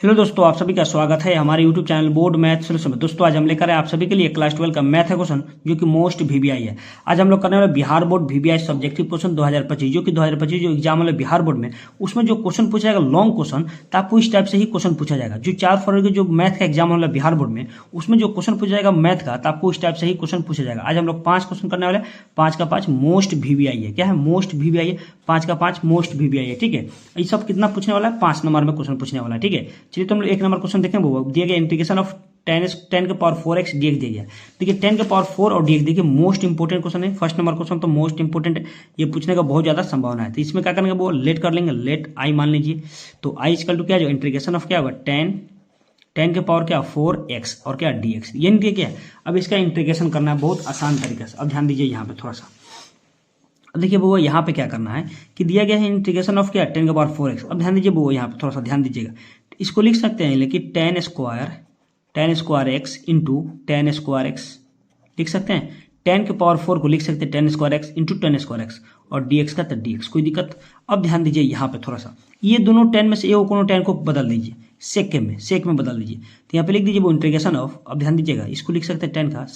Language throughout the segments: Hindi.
हेलो दोस्तों, आप सभी का स्वागत है हमारे YouTube channel board math solution में। दोस्तों आज हम लेकर आए आप सभी के लिए क्लास 12 का मैथ है क्वेश्चन जो कि मोस्ट VBI है। आज हम लोग करने वाले Bihar board VBI subjective question 2025 जो कि 2025 जो एग्जाम वाले बिहार बोर्ड में उसमें जो क्वेश्चन पूछा जाएगा लॉन्ग क्वेश्चन, तो आपको इस टाइप से ही क्वेश्चन पूछा जाएगा। जो 4 फरवरी के जो मैथ का एग्जाम वाला बिहार बोर्ड में उसमें जो क्वेश्चन पूछा जाएगा मैथ का, तो आपको इस टाइप से ही क्वेश्चन पूछा जाएगा। आज हम लोग 5 क्वेश्चन करने वाले, 5 का 5 मोस्ट VBI है। क्या है? मोस्ट VBI है। 5 का 5 मोस्ट VBI है। ठीक है, ये सब कितना पूछने वाला है? 5 नंबर में क्वेश्चन पूछने वाला है। ठीक है, चलिए तो हम लोग 1 नंबर क्वेश्चन देखें। वो दिया गया इंटीग्रेशन ऑफ 10 के पावर 4x dx दिया गया। देखिए 10 के पावर 4 और dx देखिए मोस्ट इंपोर्टेंट क्वेश्चन है। फर्स्ट नंबर क्वेश्चन तो मोस्ट इंपोर्टेंट है, ये पूछने का बहुत ज्यादा संभावना है। तो इसमें क्या करेंगे, वो लेट कर लेंगे, लेट आई मान लीजिए। तो आई इक्वल टू क्या जो इंटीग्रेशन ऑफ क्या होगा 10 के पावर क्या 4x और क्या dx, ये नहीं दिया क्या है। अब इसका इंटीग्रेशन करना है बहुत आसान तरीके से। अब ध्यान दीजिए यहाँ पे थोड़ा सा, देखिए वो यहाँ पे क्या करना है कि दिया गया है इंटीग्रेशन ऑफ क्या 10 के पावर 4x। अब ध्यान दीजिए वो यहाँ पे थोड़ा सा ध्यान दीजिएगा, इसको लिख सकते हैं लेकिन ten square x into ten square x लिख सकते हैं। 10 के पावर 4 को लिख सकते हैं 10 square x into 10 square x और dx का तो dx, कोई दिक्कत। अब ध्यान दीजिए यहाँ पे थोड़ा सा, ये दोनों 10 में से एक कोनो 10 को बदल दीजिए, सेक में बदल दीजिए। तो यहाँ पे लिख दीजिए वो इंटीग्रेशन ऑफ, अब ध्यान दीजिएगा इसको लिख सकते हैं 10 का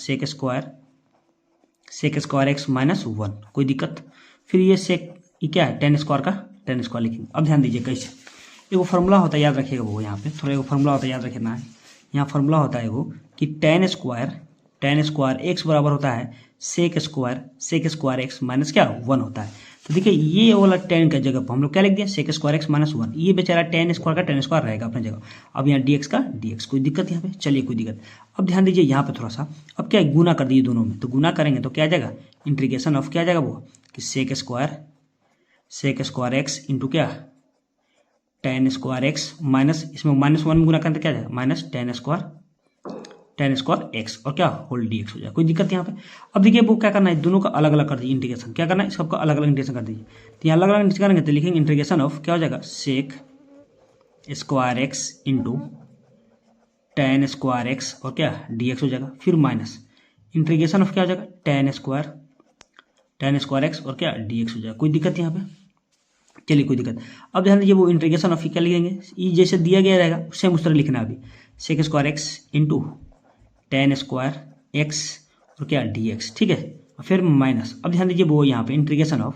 सेक स्क्वायर एक्स माइनस 1, कोई दिक्कत। फिर ये क्या है 10 स्क्वायर का 10 स्क्वायर लिखेंगे। अब ध्यान दीजिए कैसे, एगो फार्मूला होता है याद रखिएगा, वो यहाँ पे थोड़ा एगो फार्मूला होता है याद रखना है। यहाँ फार्मूला होता है वो कि टेन स्क्वायर एक्स बराबर होता है सेक स्क्वायर एक्स माइनस क्या 1 होता है। तो देखिए ये वाला 10 का जगह पर हम लोग क्या लिख दिया सेक स्क्वायर एक्स माइनस 1, ये बेचारा 10 स्क्वायर का 10 स्क्वायर रहेगा अपनी जगह। अब यहाँ dx का dx, कोई दिक्कत यहाँ पे, चलिए कोई दिक्कत। अब ध्यान दीजिए यहाँ पे थोड़ा सा, अब क्या गुना कर दीजिए दोनों में, तो गुना करेंगे तो क्या आ जाएगा इंटीग्रेशन ऑफ क्या आ जाएगा वो कि सेक स्क्वायर एक्स इंटू क्या 10 स्क्वायर एक्स माइनस, इसमें माइनस 1 में गुना करते क्या जाएगा माइनस 10 स्क्वायर एक्स और क्या होल dx हो जाएगा, कोई दिक्कत यहाँ पे। अब देखिए वो क्या करना है, दोनों का अलग अलग कर दीजिए इंटीग्रेशन, क्या करना है सबका अलग अलग इंटीग्रेशन कर दीजिए। तो यहाँ अलग अलग इंटीग्रेशन करेंगे तो लिखेंगे इंटीग्रेशन ऑफ क्या हो जाएगा sec square x into 10 square x और क्या dx हो जाएगा। फिर माइनस इंटीग्रेशन ऑफ क्या हो जाएगा 10 स्क्वायर एक्स और क्या dx हो जाएगा, कोई दिक्कत यहाँ पे, चलिए कोई दिक्कत। अब ध्यान दीजिए वो इंटीग्रेशन ऑफ क्या लिखेंगे, ये जैसे दिया गया रहेगा सेम उस तरह लिखना है। अभी sec square x into 10 square x और क्या dx, ठीक है। और फिर माइनस, अब ध्यान दीजिए वो यहाँ पे इंटीग्रेशन ऑफ,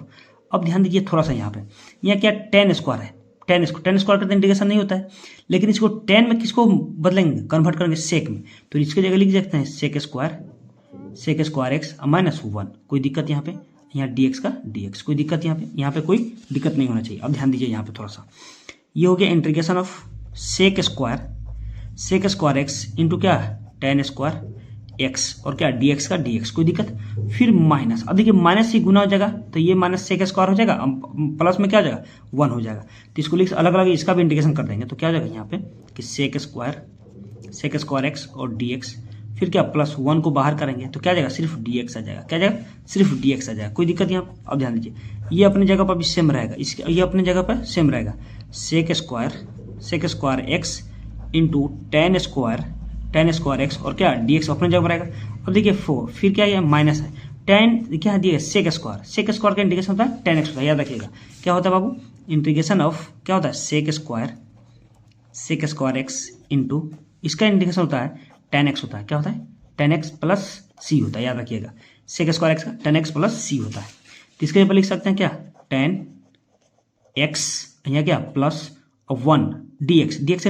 अब ध्यान दीजिए थोड़ा सा यहाँ पे, यहाँ क्या 10 स्क्वायर है, 10 स्क्वायर का इंटीग्रेशन नहीं होता है, लेकिन इसको 10 में किसको बदलेंगे कन्वर्ट करेंगे सेक में, तो इसके जगह लिख सकते हैं सेक स्क्वायर एक्स माइनस 1, कोई दिक्कत यहाँ पे। यहाँ dx का dx, कोई दिक्कत यहाँ पे कोई दिक्कत नहीं होना चाहिए। अब ध्यान दीजिए यहाँ पे थोड़ा सा, ये हो गया integration of sec square x into क्या 10 स्क्वायर एक्स और क्या dx का dx, कोई दिक्कत। फिर माइनस, अब देखिए माइनस से गुना हो जाएगा तो ये माइनस सेक स्क्वायर हो जाएगा, प्लस में क्या हो जाएगा 1 हो जाएगा। तो इसको लिख अलग अलग इसका भी इंटीग्रेशन कर देंगे तो क्या हो जाएगा यहाँ पे कि सेक स्क्वायर एक्स और dx, फिर क्या प्लस 1 को बाहर करेंगे तो क्या आ जाएगा सिर्फ dx आ जाएगा, क्या जाएगा सिर्फ dx आ जाएगा, कोई दिक्कत यहाँ पे। अब ध्यान दीजिए ये अपनी जगह पर भी सेम रहेगा, ये अपनी जगह पर सेम रहेगा sec square x into 10 square x और क्या dx अपनी जगह पर रहेगा। अब देखिए 4, फिर क्या है माइनस है 10 क्या दिया सेक स्क्वायर का इंटीग्रेशन होता है 10x होता है, याद रखिएगा क्या होता है बाबू इंटीग्रेशन ऑफ क्या होता है सेक स्क्वायर एक्स इंटू इसका इंटीग्रेशन होता है 10x होता है, क्या होता है 10x प्लस c होता है, याद रखिएगा सेक स्क्वायर एक्स का 10x प्लस c होता है। तो इसके ऊपर लिख सकते हैं क्या 10x यहाँ क्या plus 1 dx x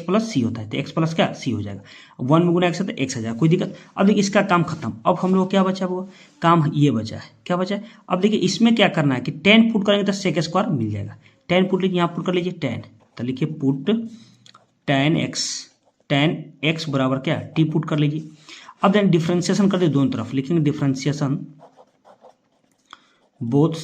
plus c होता है, तो x प्लस क्या c हो जाएगा, 1 में गुना x है तो x आ जाएगा, कोई दिक्कत। अब देखिए इसका काम खत्म, अब हम लोग क्या बचा वो काम ये बचा है, क्या बचा है। अब देखिए इसमें क्या करना है कि 10 पुट करेंगे तो सेक स्क्वायर मिल जाएगा, 10 पुट लीजिए यहाँ पुट कर लीजिए 10, तो लिखिए पुट 10x बराबर क्या t पुट कर लीजिए। अब देन डिफरेंशिएशन कर दे दोनों तरफ, लिखेंगे differentiation both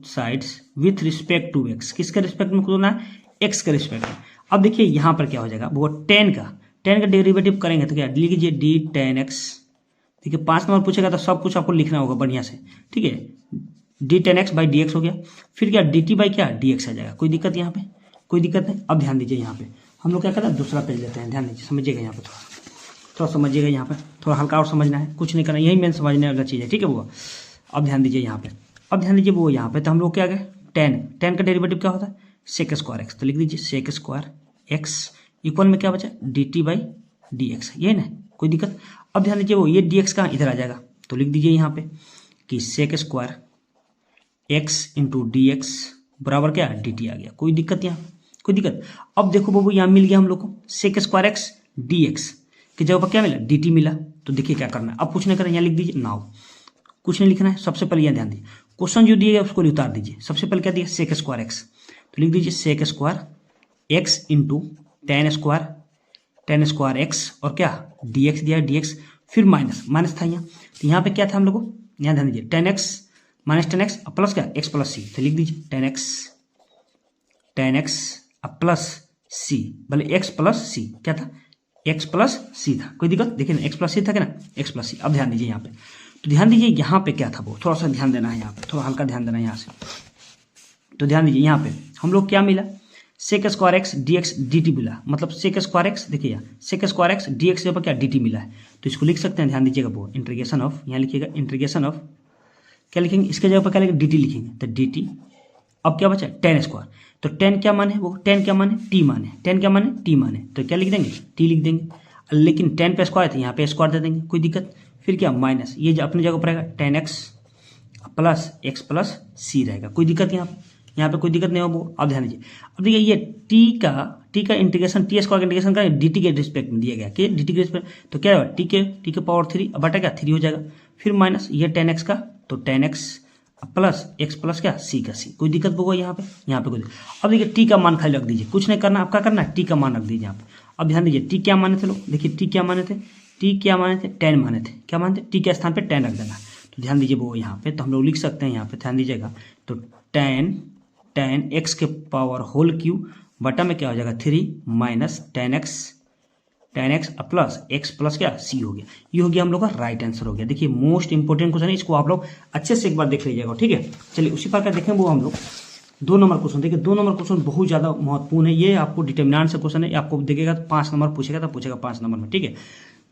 sides with respect to x, किसके रिस्पेक्ट में खोलना है x के रिस्पेक्ट में। अब देखिए यहाँ पर क्या हो जाएगा वो 10 का डेरिवेटिव करेंगे तो क्या लिखिए d 10x, देखिए 5 नंबर पूछेगा तो सब कुछ आपको लिखना होगा बढ़िया से, ठीक है d 10x बाई dx हो गया। फिर क्या dt बाई क्या dx आ जाएगा, कोई दिक्कत यहाँ पे, कोई दिक्कत नहीं। अब ध्यान दीजिए यहाँ पे हम लोग क्या करते हैं दूसरा पेज लेते हैं, ध्यान दीजिए समझिएगा यहाँ पे थोड़ा समझिएगा, यहाँ पे थोड़ा हल्का और समझना है, कुछ नहीं करना, यही मेन समझने वाला चीज़ है, ठीक है वो। अब ध्यान दीजिए यहाँ पे, अब ध्यान दीजिए वो यहाँ पे तो हम लोग क्या गए 10 का डेरिवेटिव क्या होता है सेक स्क्वायर एक्स, तो लिख दीजिए सेक स्क्वायर एक्स इक्वल में क्या बचा D T by D x, ये ना कोई दिक्कत। अब ध्यान दीजिए वो ये डी एक्स कहाँ इधर आ जाएगा, तो लिख दीजिए यहाँ पे कि sec square x into d x बराबर क्या डी टी आ गया, कोई दिक्कत यहाँ, कोई दिक्कत। अब देखो बाबू यहाँ मिल गया हम लोग को sec square x d x की जगह पर क्या मिला डी टी मिला, तो देखिए क्या करना है, अब कुछ नहीं करना, यहाँ लिख दीजिए नाउ, कुछ नहीं लिखना है। सबसे पहले यहाँ ध्यान दीजिए क्वेश्चन जो दिए गया उसको उतार दीजिए। सबसे पहले क्या दिया सेक स्क्वायर एक्स, तो लिख दीजिए sec square x into ten square x और क्या डी एक्स दिया डी एक्स, फिर माइनस था यहाँ, तो यहाँ पे क्या था हम लोग को, यहाँ ध्यान दीजिए ten x minus ten x plus क्या एक्स प्लस सी, तो लिख दीजिए टेन एक्स प्लस सी, भले एक्स प्लस सी क्या था एक्स प्लस सी था, कोई दिक्कत, देखिए ना एक्स प्लस सी था क्या ना एक्स प्लस सी। अब ध्यान दीजिए यहाँ पे, तो ध्यान दीजिए यहाँ पे क्या था वो थोड़ा सा ध्यान देना है, यहाँ पे थोड़ा हल्का ध्यान देना है यहाँ से। तो ध्यान दीजिए यहाँ पे हम लोग क्या मिला sec square x d x d t मिला, मतलब सेक स्क्वायर एक्स देखिए यहाँ sec square x d x पर क्या डी टी मिला है, तो इसको लिख सकते हैं। ध्यान दीजिएगा वो इंटीग्रेशन ऑफ, यहाँ लिखिएगा इंटीग्रेशन ऑफ क्या लिखेंगे इसके जगह पर क्या लिखेंगे डी टी लिखेंगे, तो डी टी। अब क्या बचा टेन स्क्वायर, तो टेन क्या माने वो टेन क्या माने टी माने, टेन क्या माने टी माने, तो क्या लिख देंगे टी लिख देंगे। लेकिन टेन पे स्क्वायर है यहाँ पे स्क्वायर दे देंगे, कोई दिक्कत। फिर क्या माइनस ये जो अपनी जगह पर रहेगा टेन एक्स प्लस सी रहेगा, कोई दिक्कत यहाँ पे कोई दिक्कत नहीं हो वो। अब ध्यान दीजिए, अब देखिए ये टी का इंटीग्रेशन टी स्क्वायर का इंटीग्रेशन का डी टी के रिस्पेक्ट में दिया गया कि डी टी के रिस्पेक्ट, तो क्या होगा टी के पावर 3 बटा क्या 3 हो जाएगा, फिर माइनस ये टेन एक्स का, तो टेन एक्स प्लस क्या सी का सी, कोई दिक्कत होगा यहाँ पे कोई दिक्कत। अब देखिए टी का मान खाली रख दीजिए, कुछ नहीं करना, आपका करना है टी का मान रख दीजिए यहाँ पे। अब ध्यान दीजिए टी क्या माने थे लोग, देखिए टी क्या माने थे टेन माने थे, क्या माने थे टी के स्थान पे टेन रख देना। तो ध्यान दीजिए वो यहाँ पे, तो हम लोग लिख सकते हैं यहाँ पे ध्यान दीजिएगा, तो टेन एक्स के पावर होल क्यूब बटा में क्या हो जाएगा 3 minus ten x plus x plus क्या सी हो गया, ये हो गया हम लोग का राइट आंसर हो गया। देखिए मोस्ट इंपोर्टेंट क्वेश्चन है, इसको आप लोग अच्छे से एक बार देख लीजिएगा, ठीक है। चलिए उसी प्रकार देखें वो हम लोग 2 नंबर क्वेश्चन, देखिए 2 नंबर क्वेश्चन बहुत ज़्यादा महत्वपूर्ण है, ये आपको डिटर्मिनेंट से क्वेश्चन है, आपको देखेगा तो 5 नंबर पूछेगा तो पूछेगा 5 नंबर में, ठीक है।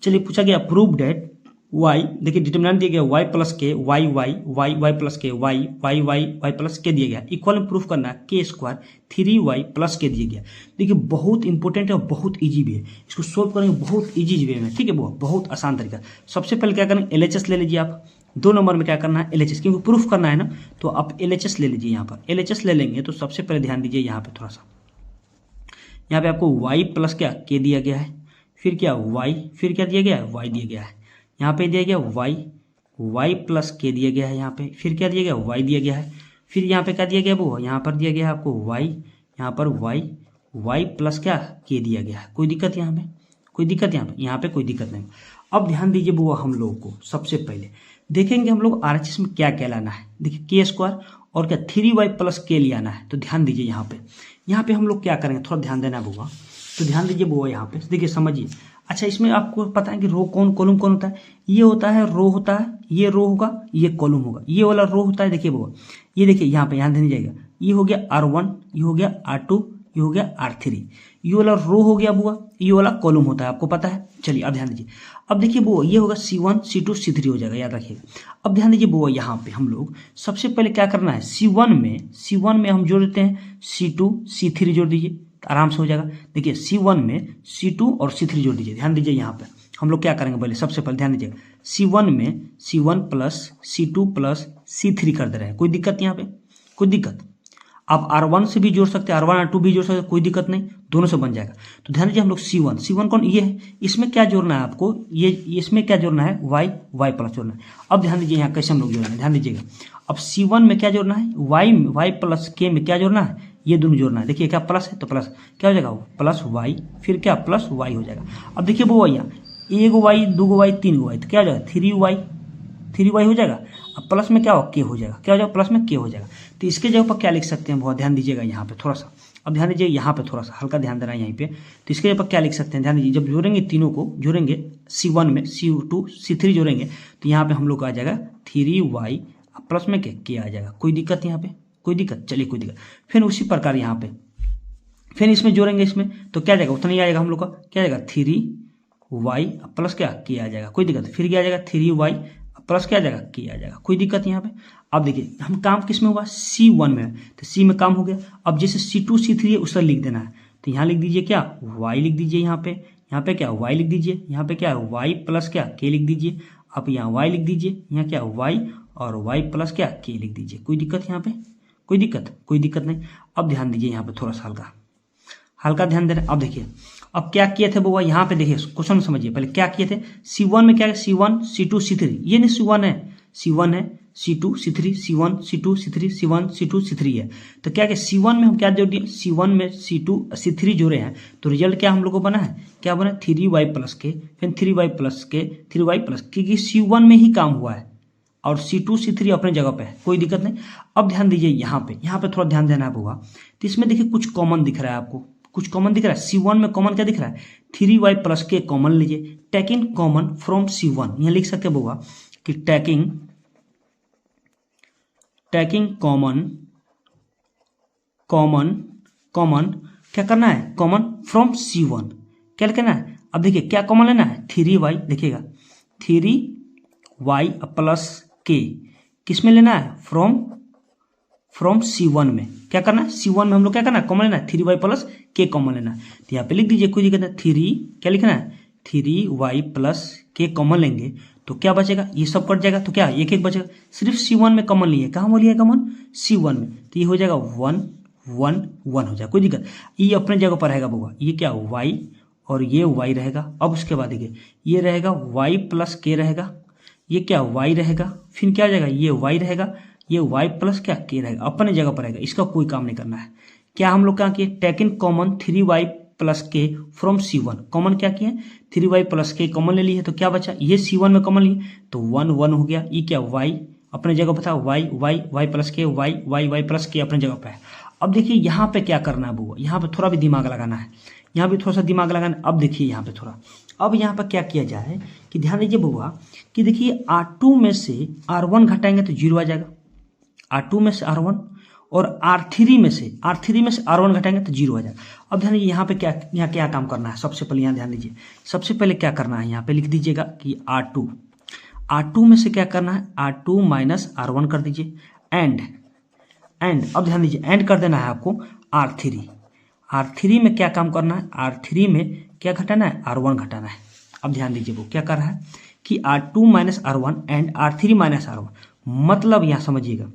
चलिए पूछा गया प्रूव डेट वाई, देखिए डिटर्मिनेंट दिया गया वाई प्लस के वाई प्लस के वाई प्लस के दिया गया, इक्वल में प्रूफ करना के स्क्वायर 3y प्लस के दिया गया। देखिए बहुत इंपॉर्टेंट है और बहुत इजी भी है, इसको सोल्व करेंगे बहुत इजी वे में, ठीक है, वो बहुत आसान तरीका। सबसे पहले क्या करेंगे LHS ले लीजिए आप, 2 नंबर में क्या करना है LHS, क्योंकि प्रूफ करना है ना, तो आप LHS ले लीजिए। यहाँ पर LHS ले लेंगे तो सबसे पहले ध्यान दीजिए यहाँ पे थोड़ा सा, यहाँ पे आपको y प्लस क्या के दिया गया है, फिर क्या y, फिर क्या दिया गया है y दिया गया है, यहाँ पे दिया गया y प्लस के दिया गया है यहाँ पे, फिर क्या दिया गया y दिया गया है, फिर यहाँ पे क्या दिया गया वो यहाँ पर दिया गया है आपको y, यहाँ पर y प्लस क्या के दिया गया है, कोई दिक्कत यहाँ पे, कोई दिक्कत यहाँ पे कोई दिक्कत नहीं। अब ध्यान दीजिए वो हम लोग को सबसे पहले देखेंगे हम लोग RHS में क्या क्या लाना है, देखिए के स्क्वायर और क्या 3y प्लस के ले आना है। तो ध्यान दीजिए यहाँ पे हम लोग क्या करेंगे, थोड़ा ध्यान देना होगा, तो ध्यान दीजिए वो यहाँ पे देखिए समझिए। अच्छा इसमें आपको पता है कि रो कौन कॉलम कौन होता है, ये होता है रो होता है, ये रो होगा ये कॉलम होगा, ये वाला रो होता है, देखिए वो ये देखिए यहाँ पे ध्यान देने जाएगा, ये हो गया R1, ये हो गया R2, ये हो गया R3, ये वाला रो हो गया बुआ, ये वाला कॉलम होता है, आपको पता है। चलिए अब ध्यान दीजिए, अब देखिए वो ये होगा C1 C2 C3 हो जाएगा, याद रखिएगा। अब ध्यान दीजिए वो यहाँ पे हम लोग सबसे पहले क्या करना है, C1 में हम जोड़ देते हैं C2 C3 जोड़ दीजिए, आराम से हो जाएगा। देखिए C1 में C2 और C3 जोड़ दीजिए। ध्यान दीजिए यहाँ पे हम लोग क्या करेंगे, पहले सबसे पहले ध्यान दीजिएगा C1 में C1 plus C2 plus C3 कर दे रहे हैं, कोई दिक्कत यहाँ पे, कोई दिक्कत। आप R1 से भी जोड़ सकते हैं, R1 R2 भी जोड़ सकते हैं, कोई दिक्कत नहीं, दोनों से बन जाएगा। तो ध्यान दीजिए हम लोग C1 कौन ये है, इसमें क्या जोड़ना है आपको, ये इसमें क्या जोड़ना है y प्लस जोड़ना है। अब ध्यान दीजिए यहाँ कैसे हम लोग जोड़ना है, ध्यान दीजिएगा। अब C1 में क्या जोड़ना है, y प्लस के में क्या जोड़ना है, ये दोनों जोड़ना है। देखिए क्या प्लस है तो प्लस क्या हो जाएगा प्लस y, फिर क्या प्लस y हो जाएगा। अब देखिए वो यहाँ 1 y 2 y 3 y, तो क्या हो जाएगा 3y हो जाएगा। अब प्लस में क्या हो के हो जाएगा, क्या हो जाएगा प्लस में के हो जाएगा। तो इसके जगह पर क्या लिख सकते हैं, बहुत ध्यान दीजिएगा यहाँ पे थोड़ा सा। अब ध्यान दीजिए यहाँ पे थोड़ा सा हल्का ध्यान देना है यहाँ पे। तो इसके जगह पर क्या लिख सकते हैं, ध्यान दीजिए जब जोड़ेंगे तीनों को जोड़ेंगे C1 में C2 C3 जोड़ेंगे तो यहाँ पे हम लोग आ जाएगा 3y प्लस में के आ जाएगा, कोई दिक्कत यहाँ पे, कोई दिक्कत। चलिए कोई दिक्कत। फिर उसी प्रकार यहाँ पे फिर इसमें जोड़ेंगे इसमें तो क्या जाएगा उतना ही आएगा हम लोग का, क्या जाएगा 3y प्लस क्या के आ जाएगा, कोई दिक्कत। फिर क्या आ जाएगा 3y प्लस क्या आ जाएगा, के आ जाएगा। कोई दिक्कत यहाँ पे। अब देखिए हम काम किस में हुआ, C1 में, तो C में काम हो गया। अब जैसे C2 C3 है उसका लिख देना है, तो यहाँ लिख दीजिए क्या, y लिख दीजिए, यहाँ पे क्या y लिख दीजिए, यहाँ पे क्या y प्लस क्या k लिख दीजिए। अब यहाँ y लिख दीजिए, यहाँ क्या y और y प्लस क्या k लिख दीजिए। कोई दिक्कत यहाँ पे, कोई दिक्कत नहीं। अब ध्यान दीजिए यहाँ पे थोड़ा सा हल्का ध्यान दे रहे हैं। अब देखिए अब क्या किए थे वो, यहाँ पे देखिए क्वेश्चन समझिए। पहले क्या किए थे, C1 में क्या है, C1 C2 C3, ये नहीं C1 है C2 C3 C1 C2 C3 C1 C2 C3 है। तो क्या है C1 में हम क्या जोड़ दिए, C1 में C2 C3 जोड़े हैं, तो रिजल्ट क्या हम लोग को बना है, क्या बना, 3y प्लस के, फिर 3y प्लस के 3y प्लस, क्योंकि C1 में ही काम हुआ है और C2 C3 अपने जगह पे है, कोई दिक्कत नहीं। अब ध्यान दीजिए यहाँ पे थोड़ा ध्यान देना होगा। तो इसमें देखिए कुछ कॉमन दिख रहा है आपको, कुछ कॉमन दिख रहा है। C1 में कॉमन क्या दिख रहा है, 3y प्लस के कॉमन लीजिए, टेकिंग कॉमन फ्रॉम C1, यहाँ लिख सकते हैं कि टेकिंग कॉमन क्या करना है, कॉमन फ्रॉम C1, क्या करना है। अब देखिए क्या कॉमन लेना है, 3y, देखिएगा 3y प्लस के किस में लेना है, फ्रॉम C1 में। क्या करना है, C1 में हम लोग क्या करना है, कॉमन लेना है, 3y प्लस के कॉमन लेना है। तो यहाँ पे लिख दीजिए, कोई दिक्कत नहीं, 3 क्या लिखना है, 3y प्लस के कॉमन लेंगे तो क्या बचेगा, ये सब कट जाएगा, तो क्या एक एक बचेगा। सिर्फ C1 में कॉमन लिए, कहाँ में लिया कॉमन, C1 में, तो ये हो जाएगा 1 1 1 हो जाएगा, कोई दिक्कत। ये अपने जगह पर रहेगा बउआ, ये क्या y और ये y रहेगा। अब उसके बाद देखिए ये रहेगा y प्लस के रहेगा, ये क्या y रहेगा, फिर क्या हो जाएगा, ये y रहेगा, ये y प्लस क्या के रहेगा, अपने जगह पर रहेगा, इसका कोई काम नहीं करना है। क्या हम लोग क्या किए, टेकन कॉमन 3y प्लस के फ्रॉम C1, कॉमन क्या किए, 3y प्लस के कॉमन ले लिए, तो क्या बचा, ये C1 में कॉमन लिए तो 1 1 हो गया। ये क्या y अपने जगह पर था, y प्लस के y प्लस के अपने जगह पर है। अब देखिए यहाँ पे क्या करना है बुआ, यहाँ पे थोड़ा भी दिमाग लगाना है, यहाँ भी थोड़ा सा दिमाग लगाना। अब देखिए यहाँ पे थोड़ा, अब यहाँ पर क्या किया जाए कि ध्यान दीजिए बुआ कि देखिए R2 में से R1 घटाएंगे तो 0 आ जाएगा, R2 में से R1, और R3 में से R1 घटाएंगे तो 0 आ जाएगा। अब ध्यान दीजिए यहाँ पे क्या काम करना है। सबसे पहले यहाँ ध्यान दीजिए, सबसे पहले क्या करना है, यहाँ पे लिख दीजिएगा कि R2 में से क्या करना है, R2 माइनस R1 कर दीजिए, एंड अब ध्यान दीजिए एंड कर देना है आपको R3 में क्या काम करना है, R3 में क्या घटाना है, R1 घटाना है। अब ध्यान दीजिए वो क्या कर रहा है कि R2 minus R1 and R3 minus R1, मतलब यहाँ समझिएगा,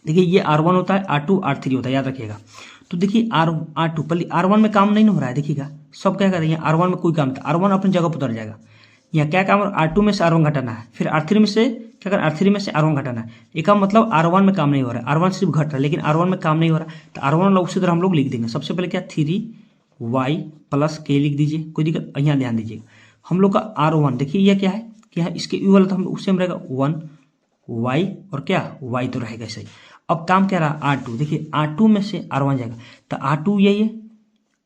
देखिए ये R1 होता है, R2 R3 होता है, याद रखिएगा। तो देखिए R2 पहले R1 में काम नहीं हो रहा है, देखिएगा सब क्या कर रहे हैं, R1 में कोई काम नहीं, R1 अपनी जगह पर उतर जाएगा। यहाँ क्या काम है, R2 में से R1 घटाना है, फिर R3 में से क्या करना, R3 में से R1 घटाना है। एक का मतलब R1 में काम नहीं हो रहा है, R1 सिर्फ घट रहा है, लेकिन R1 में काम नहीं हो रहा है, तो R1 वाला उसी तरह हम लोग लिख देंगे। सबसे पहले क्या, 3y प्लस के लिख दीजिए, कोई दिक्कत। यहाँ ध्यान दीजिए हम लोग का R1 देखिए ये क्या है, क्या है इसके यू वाला, तो हम उससे में रहेगा 1y और क्या y तो रहेगा सही। अब काम क्या रहा, R2, देखिए R2 में से R1 जाएगा, तो R2 यही है,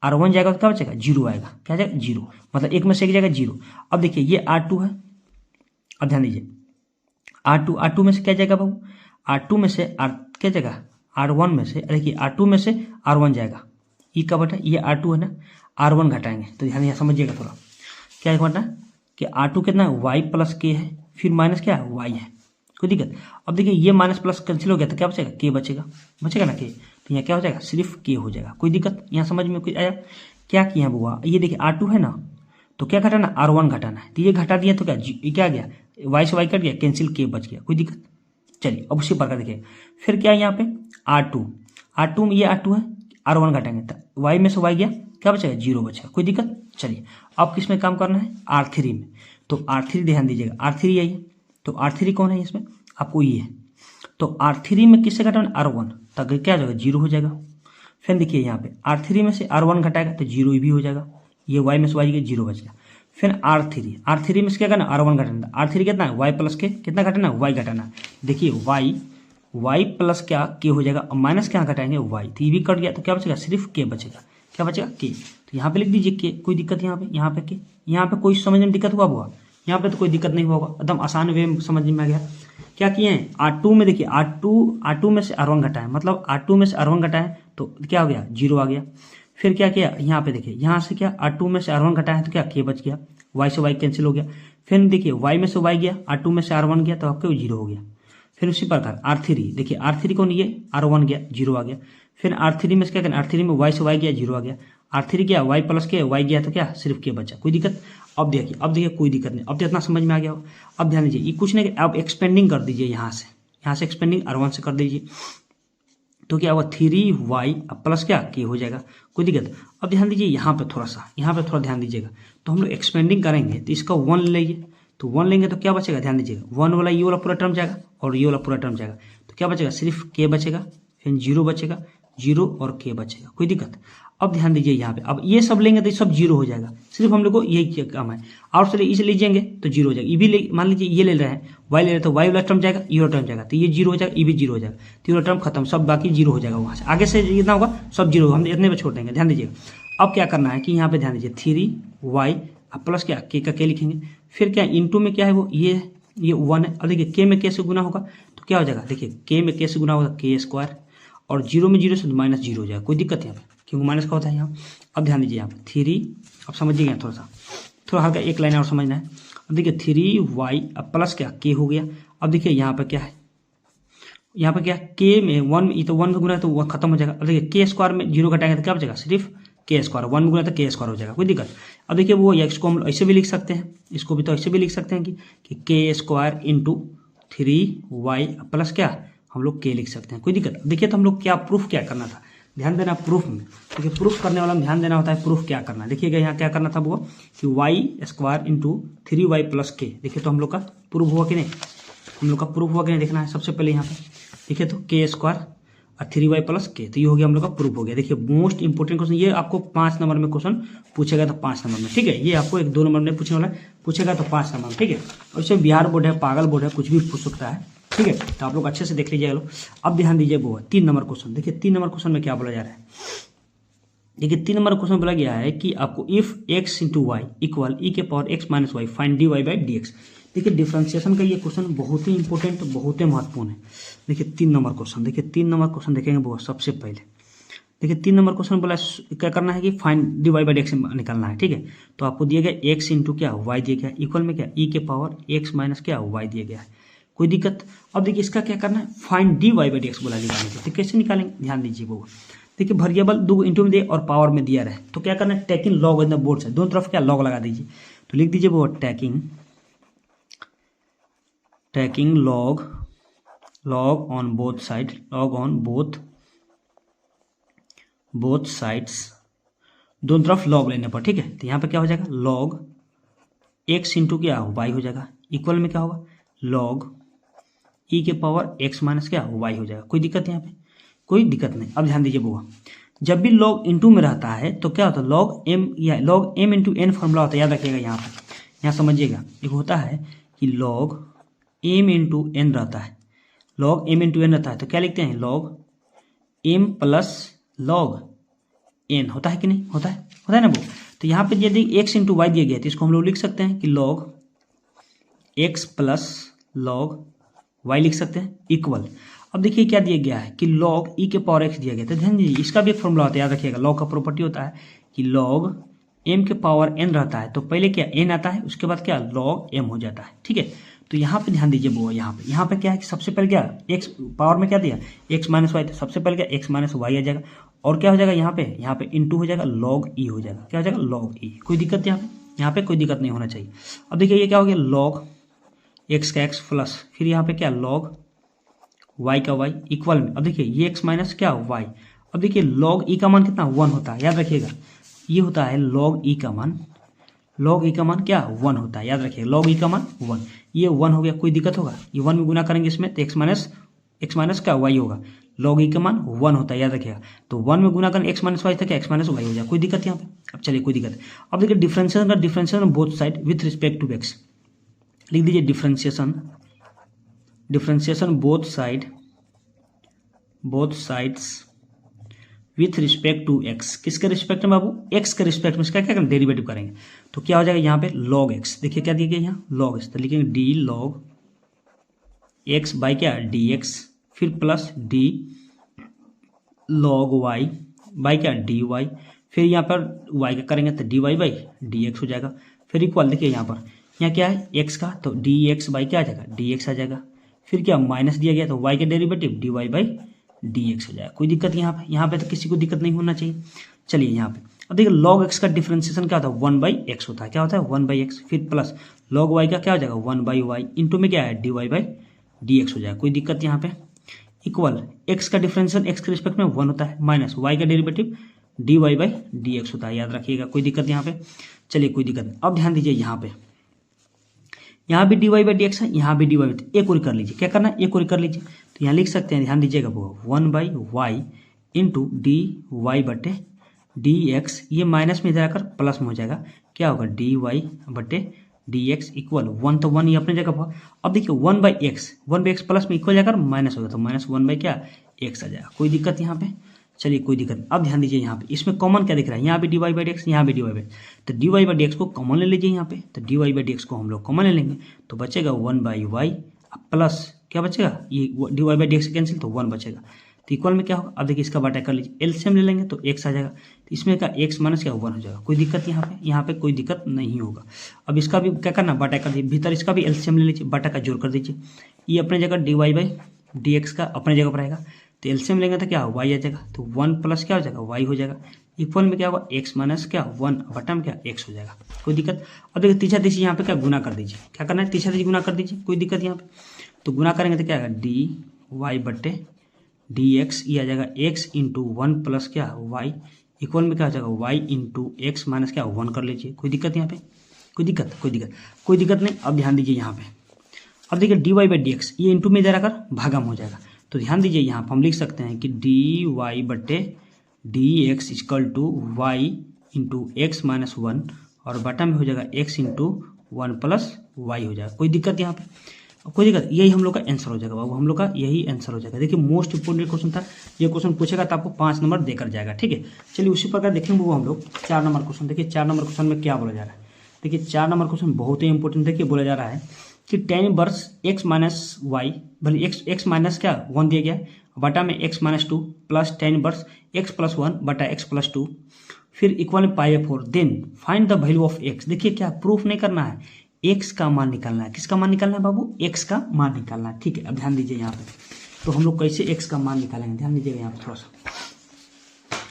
R1 जाएगा तो क्या बचेगा, 0 आएगा, क्या जाएगा 0, मतलब एक में से एक जाएगा 0। अब देखिए ये R2 है, अब ध्यान दीजिए R2 में से क्या जाएगा बाबू, R2 में से क्या जाएगा, R1 में से, देखिए R2 में से R1 जाएगा, ये क्या बटा, ये R2 है ना, R1 घटाएंगे तो ध्यान यहाँ समझिएगा थोड़ा, क्या घटना कि R2 कितना है, y प्लस के है, फिर माइनस क्या है, y है, कोई दिक्कत। अब देखिए ये माइनस प्लस कैंसिल हो गया तो क्या बचेगा, के बचेगा ना के, तो यहाँ क्या हो जाएगा, सिर्फ के हो जाएगा, कोई दिक्कत। यहाँ समझ में कोई आया, क्या किया बुआ, ये देखिए R2 है ना, तो क्या घटाना, R1 घटाना है, तो ये घटा दिया तो क्या गया, y से y कट गया, कैंसिल के बच गया, कोई दिक्कत। चलिए अब उसी प्रकार देखिए, फिर क्या है यहाँ पे R2 में ये R2 है, R1 घटाएंगे तो y में से y गया, क्या बचेगा, 0 बचेगा, कोई दिक्कत। चलिए अब किस में काम करना है, R3 में, तो R3 ध्यान दीजिएगा, R3 यही है, तो R3 कौन है इसमें, आपको ये है, तो R3 में किससे घटाना, R1, तब क्या हो जाएगा, 0 हो जाएगा। फिर देखिए यहाँ पे R3 में से R1 घटाएगा तो 0 भी हो जाएगा, ये y में से y गया, 0 बच गया। फिर R3 में से क्या करना, R1 घटाना, R3 कितना है, y प्लस के, कितना घटाना, y घटाना, देखिए y प्लस क्या के हो जाएगा, और माइनस क्या घटाएंगे y, तो ये भी कट गया, तो क्या बचेगा, सिर्फ के बचेगा, क्या बचेगा, के। तो यहाँ पे लिख दीजिए के, कोई दिक्कत यहाँ पे के, यहाँ पे कोई समझने में दिक्कत हुआ, यहाँ पे तो कोई दिक्कत नहीं होगा, एकदम आसान वे में समझ में आ गया। क्या किए हैं, R2 में देखिए R2 में से R1 घटाएं, मतलब R2 में से R1 घटाएं तो क्या हो गया, 0 आ गया। फिर क्या किया, यहाँ पे देखिए यहाँ से क्या R2 में से R1 घटाएं तो क्या के बच गया, y से y कैंसिल हो गया। फिर देखिए y में से y गया, R2 में से R1 गया तो आपके 0 हो गया। फिर उसी प्रकार R3, देखिए R3 कौन ये R1 गया, 0 आ गया। फिर R3 में क्या करें, R3 में y से y गया, 0 आ गया। R3 क्या y प्लस के y गया तो क्या सिर्फ के बचा, कोई दिक्कत। अब देखिए कोई दिक्कत नहीं, अब तो इतना समझ में आ गया हो। अब ध्यान दीजिए, ये कुछ नहीं, अब एक्सपेंडिंग कर दीजिए यहाँ से एक्सपेंडिंग R1 से कर दीजिए तो क्या होगा 3y प्लस क्या k हो जाएगा, कोई दिक्कत। अब ध्यान दीजिए यहाँ पे थोड़ा ध्यान दीजिएगा, तो हम लोग एक्सपेंडिंग करेंगे तो इसका 1 लेंगे, तो 1 लेंगे तो क्या बचेगा, ध्यान दीजिएगा 1 वाला ये वाला पूरा टर्म जाएगा और ये वाला पूरा टर्म जाएगा, तो क्या बचेगा सिर्फ k बचेगा, फिर 0 बचेगा, 0 और k बचेगा, कोई दिक्कत। अब ध्यान दीजिए यहाँ पे, अब ये सब लेंगे तो सब 0 हो जाएगा, सिर्फ हम लोग को यही काम है। और चलिए इसे लीजिएंगे तो 0 हो जाएगा, ये भी मान लीजिए ये ले रहे हैं y ले रहे हैं तो y वाला टर्म जाएगा, ये वाला टर्म जाएगा, तो ये 0 हो जाएगा, ये भी 0 हो जाएगा, तो ये वाला टर्म खत्म, सब बाकी 0 हो जाएगा। वहाँ से आगे से जितना होगा सब 0 होगा, हम इतने पे छोड़ देंगे। ध्यान दीजिएगा अब क्या करना है कि यहाँ पे ध्यान दीजिए 3y प्लस क्या k का k लिखेंगे, फिर क्या इनटू में क्या है वो ये 1 है। अब देखिए k में k से गुना होगा तो क्या हो जाएगा, देखिए k में k से गुना होगा k स्क्वायर, और 0 में 0 से -0 हो जाएगा, कोई दिक्कत यहाँ पे क्योंकि माइनस का होता है यहाँ। अब ध्यान दीजिए यहाँ पे 3, अब समझिएगा थोड़ा हल्का एक लाइन और समझना है। अब देखिए 3y अब प्लस क्या k हो गया। अब देखिए यहाँ पे क्या है, यहाँ पे क्या k में 1, ये तो 1 में गुना है तो वह खत्म हो जाएगा। अब देखिए k स्क्वायर में 0 घटाएंगे तो क्या बचेगा, सिर्फ k स्क्वायर, 1 में गुना तो k स्क्वायर हो जाएगा, कोई दिक्कत। अब देखिए वो x को हम ऐसे भी लिख सकते हैं, इसको भी तो ऐसे भी लिख सकते हैं कि k square into 3y plus क्या हम लोग k लिख सकते हैं, कोई दिक्कत। देखिए तो हम लोग क्या प्रूफ क्या करना था, ध्यान देना प्रूफ में, देखिए प्रूफ करने वाला में ध्यान देना होता है, प्रूफ क्या करना है। देखिएगा यहाँ क्या करना था वो कि y square into 3y plus k, देखिए तो हम लोग का प्रूफ हुआ कि नहीं, हम लोग का प्रूफ हुआ कि नहीं देखना है। सबसे पहले यहाँ पे देखिए तो k स्क्वायर और 3y प्लस k, तो ये हो गया हम लोग का प्रूफ हो गया। देखिए मोस्ट इंपोर्टेंट क्वेश्चन, ये आपको 5 नंबर में क्वेश्चन पूछेगा तो 5 नंबर में, ठीक है, ये आपको 1-2 नंबर में पूछने वाला है, पूछेगा तो 5 नंबर में, ठीक है। और इसमें बिहार बोर्ड है, पागल बोर्ड है, कुछ भी पूछ सकता है, ठीक है, तो आप लोग अच्छे से देख लीजिएगा। अब ध्यान दीजिए वो 3 नंबर क्वेश्चन, देखिए 3 नंबर क्वेश्चन में क्या बोला जा रहा है, देखिए 3 नंबर क्वेश्चन बोला गया है कि आपको if x into y equal e के power x minus y find dy by dx। देखिए डिफरेंशिएशन का ये क्वेश्चन बहुत ही इंपॉर्टेंट, बहुत ही महत्वपूर्ण है। देखिए 3 नंबर क्वेश्चन, देखिए 3 नंबर क्वेश्चन देखेंगे वो सबसे पहले, देखिए 3 नंबर क्वेश्चन बोला क्या करना है कि फाइंड dy बाई dx निकालना है, ठीक है। तो आपको दिया गया x इंटू क्या y दिया गया इक्वल में क्या e के पावर x माइनस क्या y दिया गया है, कोई दिक्कत। अब देखिए इसका क्या करना है, फाइंड dy बाई dx बोला निकालने के, तो कैसे निकालेंगे, ध्यान दीजिए वो देखिए वेरिएबल 2 इंटू में दिए और पावर में दिया रहे, तो क्या करना है taking log in the board से, दोनों तरफ क्या लॉग लगा दीजिए, तो लिख दीजिए वो taking log on both side, log on both sides, दोनों तरफ लॉग लेने पर, ठीक है। तो यहाँ पे क्या हो जाएगा लॉग x इंटू क्या y हो जाएगा इक्वल में क्या होगा लॉग e के पावर x माइनस क्या y हो जाएगा, कोई दिक्कत यहाँ पे, कोई दिक्कत नहीं। अब ध्यान दीजिए बुआ, जब भी लॉग इंटू में रहता है तो क्या होता है लॉग m या log m into n formula होता है, याद रखिएगा यहाँ पे, यहाँ समझिएगा एक होता है कि लॉग m इंटू n रहता है, लॉग m इंटू n रहता है तो क्या लिखते हैं log m plus log n, होता है कि नहीं, होता है ना वो। तो यहाँ पे यदि x इंटू वाई दिया गया तो इसको हम लोग लिख सकते हैं कि log x plus log y लिख सकते हैं इक्वल। अब देखिए क्या दिया गया है कि log e के पावर x दिया गया, तो ध्यान दीजिए इसका भी एक फॉर्मूला होता है, याद रखिएगा लॉग का प्रॉपर्टी होता है कि log m के पावर n रहता है तो पहले क्या n आता है, उसके बाद क्या log m हो जाता है, ठीक है। तो यहाँ पे ध्यान दीजिए वो यहाँ पे क्या है कि सबसे पहले क्या x पावर में क्या दिया x माइनस वाई, तो सबसे पहले क्या x माइनस वाई आ जाएगा, और क्या हो जाएगा यहाँ पे इंटू हो जाएगा log e हो जाएगा, क्या हो जाएगा log e, कोई दिक्कत यहाँ पे कोई दिक्कत नहीं होना चाहिए। अब देखिए ये क्या हो गया log x का x प्लस फिर यहाँ पे क्या log y का y इक्वल में, अब देखिए ये x माइनस क्या y, अब देखिए log e का मान कितना 1 होता है, याद रखिएगा ये होता है log e का मान क्या 1 होता है, याद रखिए log e का मान 1, ये 1 हो गया, कोई दिक्कत होगा, ये 1 में गुना करेंगे इसमें तो x माइनस क्या y होगा, log e का मान 1 होता है, याद रखिएगा। तो 1 में गुना करें x माइनस वाई था क्या x माइनस वाई हो जाए, कोई दिक्कत यहाँ पे। अब चलिए कोई दिक्कत, अब देखिए differentiation both side with respect to x, लिख दीजिए differentiation both sides with respect to x, किसके रिस्पेक्ट में बाबू x के रिस्पेक्ट में इसका क्या करेंगे डेरिवेटिव करेंगे, तो क्या हो जाएगा यहाँ पे log x, देखिए क्या दिया गया यहाँ log x, तो लिखेंगे d log x बाई क्या dx, फिर plus d log y by क्या dy, फिर यहाँ पर y का करेंगे तो dy बाई dx हो जाएगा, फिर इक्वल देखिए यहाँ क्या है x का, तो dx बाई क्या आ जाएगा, dx आ जाएगा। फिर क्या माइनस दिया गया तो y का डेरिवेटिव dy बाई dx हो जाएगा। कोई दिक्कत यहाँ पे तो किसी को दिक्कत नहीं होना चाहिए। चलिए यहाँ पे अब देखिए log x का डिफरेंशिएशन क्या होता है, 1/x होता है। क्या होता है 1/x, फिर प्लस log y का क्या हो जाएगा 1/y, इंटू में क्या है dy बाई dx हो जाएगा। कोई दिक्कत यहाँ पे। इक्वल x का डिफरेंशिएशन x के रिस्पेक्ट में 1 होता है, माइनस y का डेरिवेटिव dy बाई dx होता है, याद रखिएगा। कोई दिक्कत यहाँ पे। चलिए कोई दिक्कत नहीं। अब ध्यान दीजिए यहाँ भी dy बाई dx है, यहाँ भी dy बाई, एक और कर लीजिए। क्या करना है, एक और कर लीजिए। तो यहाँ लिख सकते हैं, ध्यान दीजिएगा वो 1/y इंटू dy बटे dx, ये माइनस में इधर आकर प्लस में हो जाएगा। क्या होगा dy बटे dx इक्वल 1, तो 1 ये अपने जगह पर। अब देखिए 1/x प्लस में इक्वल जाकर माइनस होगा, तो माइनस 1/x आ जाएगा। कोई दिक्कत यहाँ पे। चलिए कोई दिक्कत नहीं। अब ध्यान दीजिए यहाँ पे इसमें कॉमन क्या दिख रहा है, यहाँ भी dy बाई dx, यहाँ भी dy बाई, तो dy बाई dx को कॉमन ले लीजिए यहाँ पे। तो dy बाई dx को हम लोग कॉमन ले लेंगे तो बचेगा 1/y प्लस क्या बचेगा, ये dy बाई dx कैंसिल तो 1 बचेगा। तो इक्वल में क्या होगा, अब देखिए इसका बाटा कर लीजिए, एलसीएम ले लेंगे तो x आ जाएगा। तो इसमें का x माइनस क्या 1 हो जाएगा। कोई दिक्कत यहाँ पे कोई दिक्कत नहीं होगा। अब इसका भी क्या करना, बाटा कर दीजिए, भीतर इसका भी एलसीएम ले लीजिए, बाटा का जोड़ कर दीजिए। ये अपने जगह dy बाई dx का अपने जगह पर आएगा, तो एलसीएम लेंगे तो क्या होगा y आ जाएगा, तो 1 प्लस क्या हो जाएगा y हो जाएगा। इक्वल में क्या होगा x माइनस क्या 1 बटा में क्या x हो जाएगा। कोई दिक्कत। अब देखिए तीसरा दिशा यहाँ पे क्या गुना कर दीजिए, क्या करना है तीसरा दिशा गुना कर दीजिए। कोई दिक्कत यहाँ पे। तो गुना करेंगे तो क्या आएगा dy बटे dx, ये आ जाएगा x इंटू 1 प्लस क्या y, इक्वल में क्या हो जाएगा y इंटू एक्स माइनस क्या 1 कर लीजिए। कोई दिक्कत यहाँ पे, कोई दिक्कत नहीं। अब ध्यान दीजिए यहाँ पे, अब देखिए dy बाई dx, ये इंटू में इधर आकर भागम हो जाएगा। तो ध्यान दीजिए यहाँ पर हम लिख सकते हैं कि dy बटे dx equal to y into x minus 1, और बटा में हो जाएगा x इंटू 1 प्लस y हो जाएगा। कोई दिक्कत यहाँ पे, कोई दिक्कत। यही हम लोग का आंसर हो जाएगा बाबू, हम लोग का यही आंसर हो जाएगा। देखिए मोस्ट इंपोर्टेंट क्वेश्चन था, ये क्वेश्चन पूछेगा तो आपको 5 नंबर देकर जाएगा। ठीक है, चलिए उसी प्रकार देखेंगे वो हम लोग 4 नंबर क्वेश्चन। देखिए 4 नंबर क्वेश्चन में क्या बोला जा रहा है। देखिए 4 नंबर क्वेश्चन बहुत ही इंपॉर्टेंट। देखिए बोला जा रहा है कि tan inverse x minus y, भले x माइनस क्या 1 दिया गया है, बटा में x minus 2 plus tan inverse x plus 1 बटा x प्लस 2, फिर equal π/4, then find the value of x। देखिए क्या प्रूफ नहीं करना है, x का मान निकालना है। किसका मान निकालना है बाबू, x का मान निकालना है। ठीक है, अब ध्यान दीजिए यहाँ पे, तो हम लोग कैसे x का मान निकालेंगे, ध्यान दीजिएगा यहाँ पे थोड़ा सा।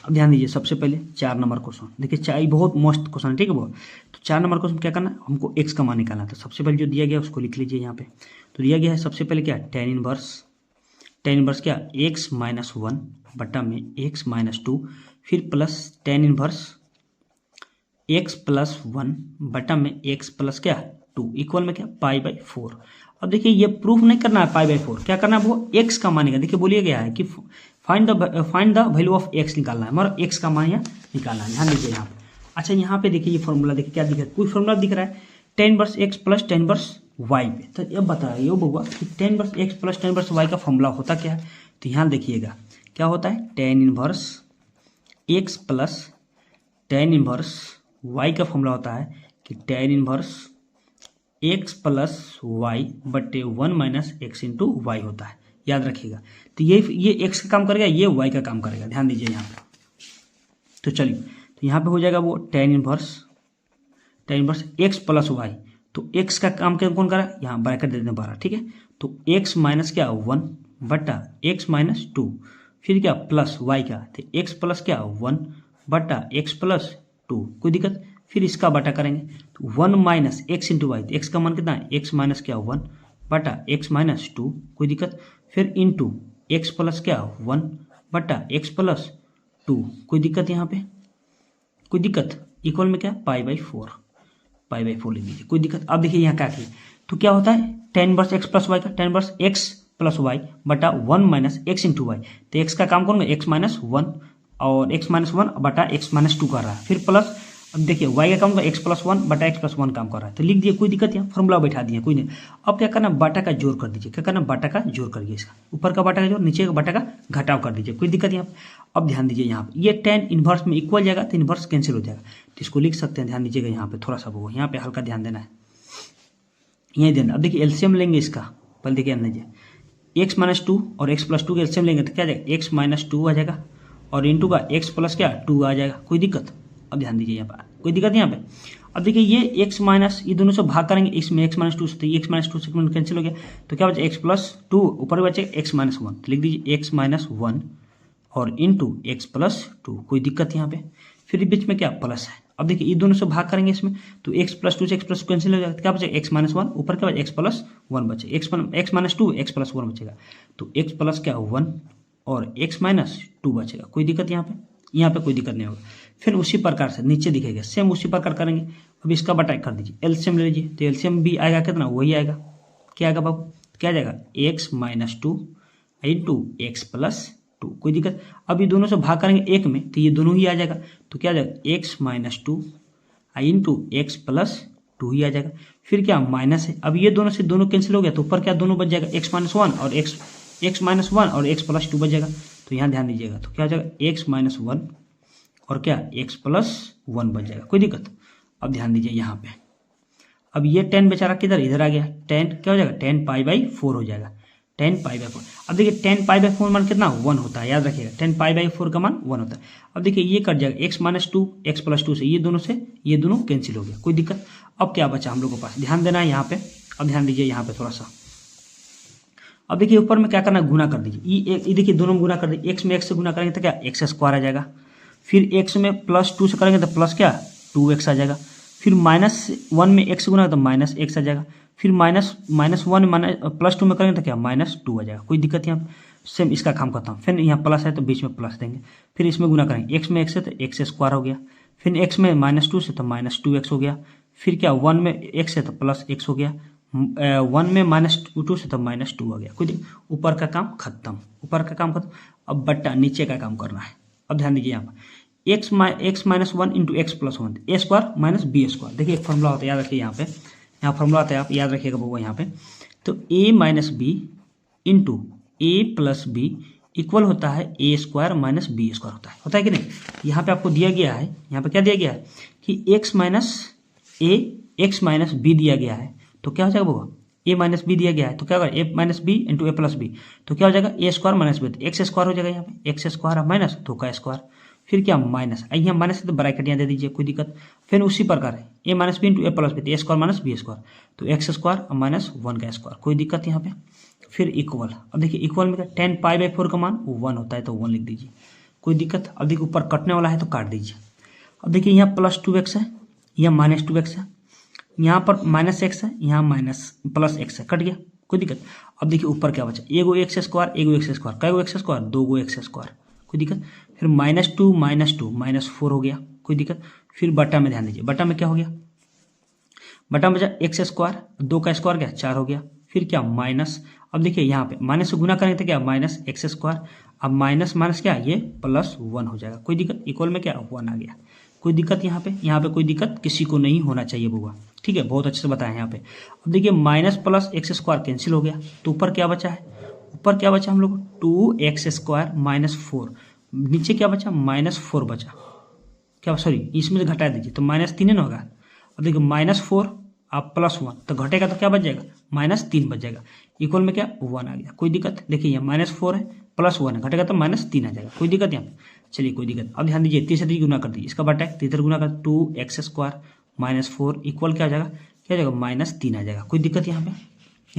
अब ध्यान दीजिए, सबसे पहले 4 नंबर क्वेश्चन देखिए, 4 बहुत मस्त क्वेश्चन है। ठीक है वो, तो 4 नंबर क्वेश्चन क्या करना है, हमको x का मान निकालना है। तो सबसे पहले जो दिया गया उसको लिख लीजिए यहाँ पे। तो दिया गया है सबसे पहले क्या, tan इनवर्स क्या x माइनस 1 बटा में x माइनस 2, फिर plus tan inverse x plus 1 बटा में x प्लस क्या 2, इक्वल में क्या π/4। अब देखिए ये प्रूफ नहीं करना है π/4, क्या करना है वो x का मान निकालना। देखिए बोलिए गया है कि find the value of x निकालना है, मगर x का मान यहाँ निकालना है। ध्यान दीजिए यहाँ पे। अच्छा यहाँ पे देखिए ये फॉर्मूला देखिए क्या दिख रहा है, कोई फॉर्मूला दिख रहा है tan inverse x plus tan inverse y पे। तो अब बता रहा है ये बउआ कि tan inverse x plus tan inverse y का फॉर्मूला होता क्या है। तो यहाँ देखिएगा क्या होता है, tan inverse x plus tan inverse y का फॉर्मूला होता है कि tan inverse x plus y बटे 1 माइनस एक्स इंटू वाई होता है, याद रखिएगा। तो ये x का काम करेगा, ये y का काम करेगा। ध्यान दीजिए यहाँ पे। तो चलिए, तो यहाँ पे हो जाएगा वो tan inverse x plus y. तो x का काम कौन करा, यहाँ ब्रैकेट दे देते 12। ठीक है, तो x माइनस क्या 1 बटा x माइनस 2, फिर क्या प्लस y का, तो x प्लस क्या 1 बटा x प्लस 2। कोई दिक्कत। फिर इसका बटा करेंगे तो 1 माइनस एक्स इंटू वाई, तो एक्स का मान कितना है x माइनस क्या 1 बटा x माइनस 2। कोई दिक्कत। फिर इंटू एक्स प्लस क्या 1 बटा x प्लस 2। कोई दिक्कत यहाँ पे, कोई दिक्कत। इक्वल में क्या π/4 ले लीजिए, कोई दिक्कत। अब देखिए यहाँ क्या किए, तो क्या होता है tan inverse x plus y का, tan inverse x plus y बटा 1 माइनस एक्स इंटू वाई। तो x का काम करूँगा x माइनस 1 और x माइनस 1 बटा x माइनस 2 कर रहा है। फिर प्लस, अब देखिए y का काम होगा x प्लस 1 बटा x प्लस 1 काम कर रहा है, तो लिख दिए। कोई दिक्कत, यहाँ फॉर्मूला बैठा दिए, कोई नहीं। अब क्या करना, बाटा का जोड़ कर दीजिए। क्या करना, बाटा का जोड़ करिए, इसका ऊपर का बाटा का जोड़, नीचे का बाटा का घटाव कर दीजिए। कोई दिक्कत यहाँ पे। अब ध्यान दीजिए यहाँ पे, ये tan इनवर्स में इक्वल जाएगा तो इनवर्स कैंसिल हो जाएगा, तो इसको लिख सकते हैं। ध्यान दीजिएगा यहाँ पे थोड़ा सा, वो यहाँ पे हल्का ध्यान देना है, यही देना। अब देखिए एलसीएम लेंगे इसका, पहले देखिए लीजिए x माइनस 2 और x प्लस 2 का एलसीएम लेंगे तो क्या जाएगा x माइनस 2 आ जाएगा, और इंटू का x प्लस क्या 2 आ जाएगा। कोई दिक्कत। अब ध्यान दीजिए यहाँ पे, कोई दिक्कत यहाँ पे। अब देखिए ये x माइनस, ये दोनों से भाग करेंगे, इसमें x माइनस टू से, तो ये x माइनस टू से कैंसिल हो गया, तो क्या बचा x प्लस टू, ऊपर बचे x माइनस वन, तो लिख दीजिए x माइनस वन और इंटू x प्लस टू, कोई दिक्कत यहाँ पे। फिर बीच में क्या प्लस है, अब देखिए ये दोनों से भाग करेंगे इसमें, तो x प्लस टू से x प्लस कैंसिल हो जाएगा, क्या बचे x माइनस वन, ऊपर क्या बचे x प्लस वन बचे, x minus to x plus one बचेगा, तो x प्लस क्या वन और x माइनस टू बचेगा, कोई दिक्कत यहाँ पे कोई दिक्कत नहीं होगा। फिर उसी प्रकार से नीचे दिखेगा, सेम उसी प्रकार करेंगे। अब इसका बटा कर दीजिए, एलसीएम ले लीजिए, तो एलसीएम भी आएगा कितना, वही आएगा, क्या आएगा बाबू, क्या आ जाएगा x minus two into x plus to, कोई दिक्कत। अब ये दोनों से भाग करेंगे एक में, तो ये दोनों ही आ जाएगा, तो क्या आ जाएगा x minus two into x plus two ही आ जाएगा। फिर क्या माइनस है, अब ये दोनों से दोनों कैंसिल हो गया, तो ऊपर क्या दोनों बच जाएगा x माइनस वन और x माइनस वन और x प्लस टू बच जाएगा, तो यहाँ ध्यान दीजिएगा, तो क्या हो जाएगा x माइनस वन और क्या x प्लस वन बच जाएगा, कोई दिक्कत। अब ध्यान दीजिए यहाँ पे, अब ये 10 बेचारा किधर इधर आ गया, 10 क्या हो जाएगा 10 पाई बाई 4 हो जाएगा, 10 पाई बाई 4। अब देखिए 10 पाई बाई 4 मान कितना 1 होता है, याद रखिएगा 10 पाई बाई 4 का मान 1 होता है। अब देखिए ये कट जाएगा x minus to x plus to से ये दोनों कैंसिल हो गया, कोई दिक्कत। अब क्या बचा हम लोग के पास, ध्यान देना है यहाँ पे, अब ध्यान दीजिए यहाँ पे थोड़ा सा। अब देखिए ऊपर में क्या करना है, गुना कर दीजिए, ये देखिए दोनों में गुना कर दीजिए, x में x से गुना करेंगे तो क्या एक्स स्क्वायर आ जाएगा, फिर x में प्लस टू से करेंगे तो प्लस क्या 2x आ जाएगा, फिर माइनस वन में x से गुना तो माइनस x आ जाएगा, फिर minus one minus plus two में करेंगे तो क्या माइनस टू आ जाएगा, कोई दिक्कत यहाँ सेम इसका काम खत्म। फिर यहाँ प्लस है तो बीच में प्लस देंगे, फिर इसमें गुना करेंगे, x में x है तो एक्स स्क्वायर हो गया, फिर x में माइनस टू से तो माइनस टू एक्स हो गया, फिर क्या वन में x है तो प्लस x हो गया, वन में माइनस टू से तो माइनस टू आ गया, कोई ऊपर का काम खत्म, ऊपर का काम खत्म। अब बट्टा नीचे का काम करना है। अब ध्यान दीजिए यहाँ पर x minus one into x plus one, a square minus b square, देखिए एक फॉर्मूला होता है याद रखिए, यहाँ फॉर्मूला आता है, आप याद रखिएगा बउआ यहाँ पे, तो a minus b into a plus b equal होता है a square minus b square होता है कि नहीं। यहाँ पे आपको दिया गया है, यहाँ पे क्या दिया गया है कि x माइनस बी दिया गया है, तो क्या हो जाएगा बउआ a माइनस बी दिया गया है, तो क्या होगा a minus b into a plus b, तो क्या हो जाएगा ए स्क्वायर माइनस बी, तो एक्स स्क्वायर हो जाएगा यहाँ पे, एक्स स्क्वायर माइनस दो का स्क्वायर, फिर क्या माइनस, यहाँ माइनस है तो ब्रैकेट यहाँ दे दीजिए, कोई दिक्कत। फिर उसी प्रकार है ए minus b into a plus b, तो ए स्क्वायर माइनस बी स्क्वायर, तो एक्स स्क्वायर माइनस वन का स्क्वायर, कोई दिक्कत यहाँ पे। फिर इक्वल, अब देखिए इक्वल में क्या 10 पाई बाई 4 का मान 1 होता है, तो 1 लिख दीजिए, कोई दिक्कत। अब देखिए ऊपर कटने वाला है तो काट दीजिए। अब देखिए यहाँ प्लस 2x है, यहाँ माइनस 2x है, यहाँ पर माइनस x है, यहाँ माइनस प्लस x है, कट गया, कोई दिक्कत। अब देखिए ऊपर क्या बचा, एगो एक्स स्क्वायर एगो एक्स स्क्वायर, कई गो एक्स स्क्वायर, दो गो एक्स स्क्वायर, कोई दिक्कत। फिर माइनस टू माइनस 4 हो गया, कोई दिक्कत। फिर बटा में ध्यान दीजिए, बटा में क्या हो गया, बटा में बचा एक्स स्क्वायर, दो का स्क्वायर क्या 4 हो गया, फिर क्या माइनस। अब देखिए यहाँ पे माइनस से गुना करेंगे तो क्या माइनस एक्स स्क्वायर, अब माइनस माइनस क्या ये प्लस 1 हो जाएगा, कोई दिक्कत। इक्वल में क्या 1 आ गया, कोई दिक्कत यहाँ पे कोई दिक्कत किसी को नहीं होना चाहिए बुआ, ठीक है, बहुत अच्छे से बताया यहाँ पे। अब देखिए minus plus x square cancel हो गया, तो ऊपर क्या बचा है, ऊपर क्या बचा हम लोग 2x स्क्वायर माइनस 4, नीचे क्या बचा माइनस 4 बचा, क्या सॉरी इसमें से घटा दीजिए तो माइनस 3 ना होगा। अब देखिए माइनस 4 आप प्लस 1 तो घटेगा तो क्या बच जाएगा माइनस 3 बच जाएगा, इक्वल में क्या 1 आ गया, कोई दिक्कत। देखिए यहाँ माइनस 4 है प्लस 1 है, घटेगा तो माइनस 3 आ जाएगा, कोई दिक्कत यहाँ पे, चलिए कोई दिक्कत। अब ध्यान दीजिए तीसरे गुना कर दीजिए, इसका बटा है तीसरे गुना कर 2x स्क्वायर माइनस 4 इक्वल क्या हो जाएगा, क्या हो जाएगा माइनस 3 आ जाएगा, कोई दिक्कत यहाँ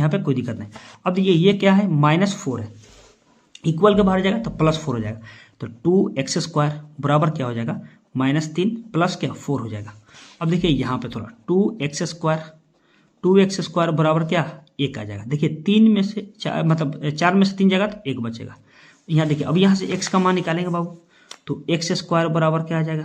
पे कोई दिक्कत नहीं। अब देखिए ये क्या है माइनस 4 है, इक्वल के बाहर जाएगा तो प्लस 4 हो जाएगा, तो 2x स्क्वायर बराबर क्या हो जाएगा माइनस 3 प्लस क्या 4 हो जाएगा। अब देखिए यहाँ पे थोड़ा 2x स्क्वायर बराबर क्या 1 आ जाएगा। देखिए 3 में से 4 मतलब 4 में से 3 जाएगा तो 1 बचेगा। यहाँ देखिए अब यहाँ से x का मान निकालेंगे बाबू, तो x स्क्वायर बराबर क्या आ जाएगा,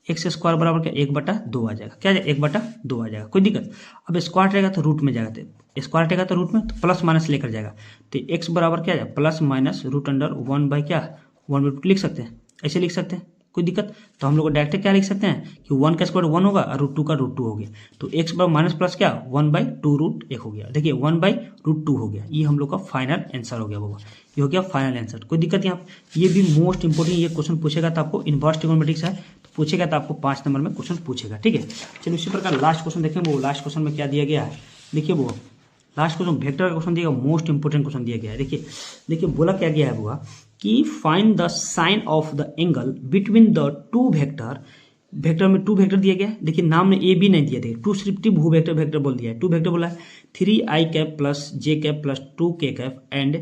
एक्स स्क्वायर बराबर क्या 1/2 आ जाएगा, क्या आ जाएगा 1/2 आ जाएगा, कोई दिक्कत। अब स्क्वायर रहेगा तो रूट में जाएगा, तो स्क्वायर रहेगा तो रूट में, तो प्लस माइनस लेकर जाएगा, तो x बराबर क्या है प्लस माइनस रूट अंडर 1/2 लिख सकते हैं, ऐसे लिख सकते हैं, कोई दिक्कत। तो हम लोग डायरेक्ट क्या लिख सकते हैं कि 1 का स्क्वायर 1 होगा और √2 का √2 हो गया, तो x बराबर माइनस प्लस क्या 1/2√1 हो गया। देखिए 1/√2 हो गया, ये हम लोग का फाइनल आंसर हो गया बाबा, ये हो गया फाइनल आंसर, कोई दिक्कत यहाँ। ये भी मोस्ट इंपोर्टेंट ये क्वेश्चन पूछेगा तो आपको इनवर्स ट्रिग्नोमेट्रिक्स है, तो पूछेगा तो आपको 5 नंबर में क्वेश्चन पूछेगा, ठीक है। चलिए उसी प्रकार लास्ट क्वेश्चन देखें, वो लास्ट क्वेश्चन में क्या दिया गया है, देखिए वो लास्ट क्वेश्चन वेक्टर का क्वेश्चन दिया, मोस्ट इंपोर्टेंट क्वेश्चन दिया गया है। देखिए बोला क्या गया है बुआ कि find the sine of the angle between the two vector vector में 2 वेक्टर दिया गया है, देखिए नाम ने ए बी नहीं दिया थे, 2 सिर्फ भू वेक्टर वेक्टर बोल दिया है। 2 वेक्टर बोला है 3i cap plus J cap plus 2k cap and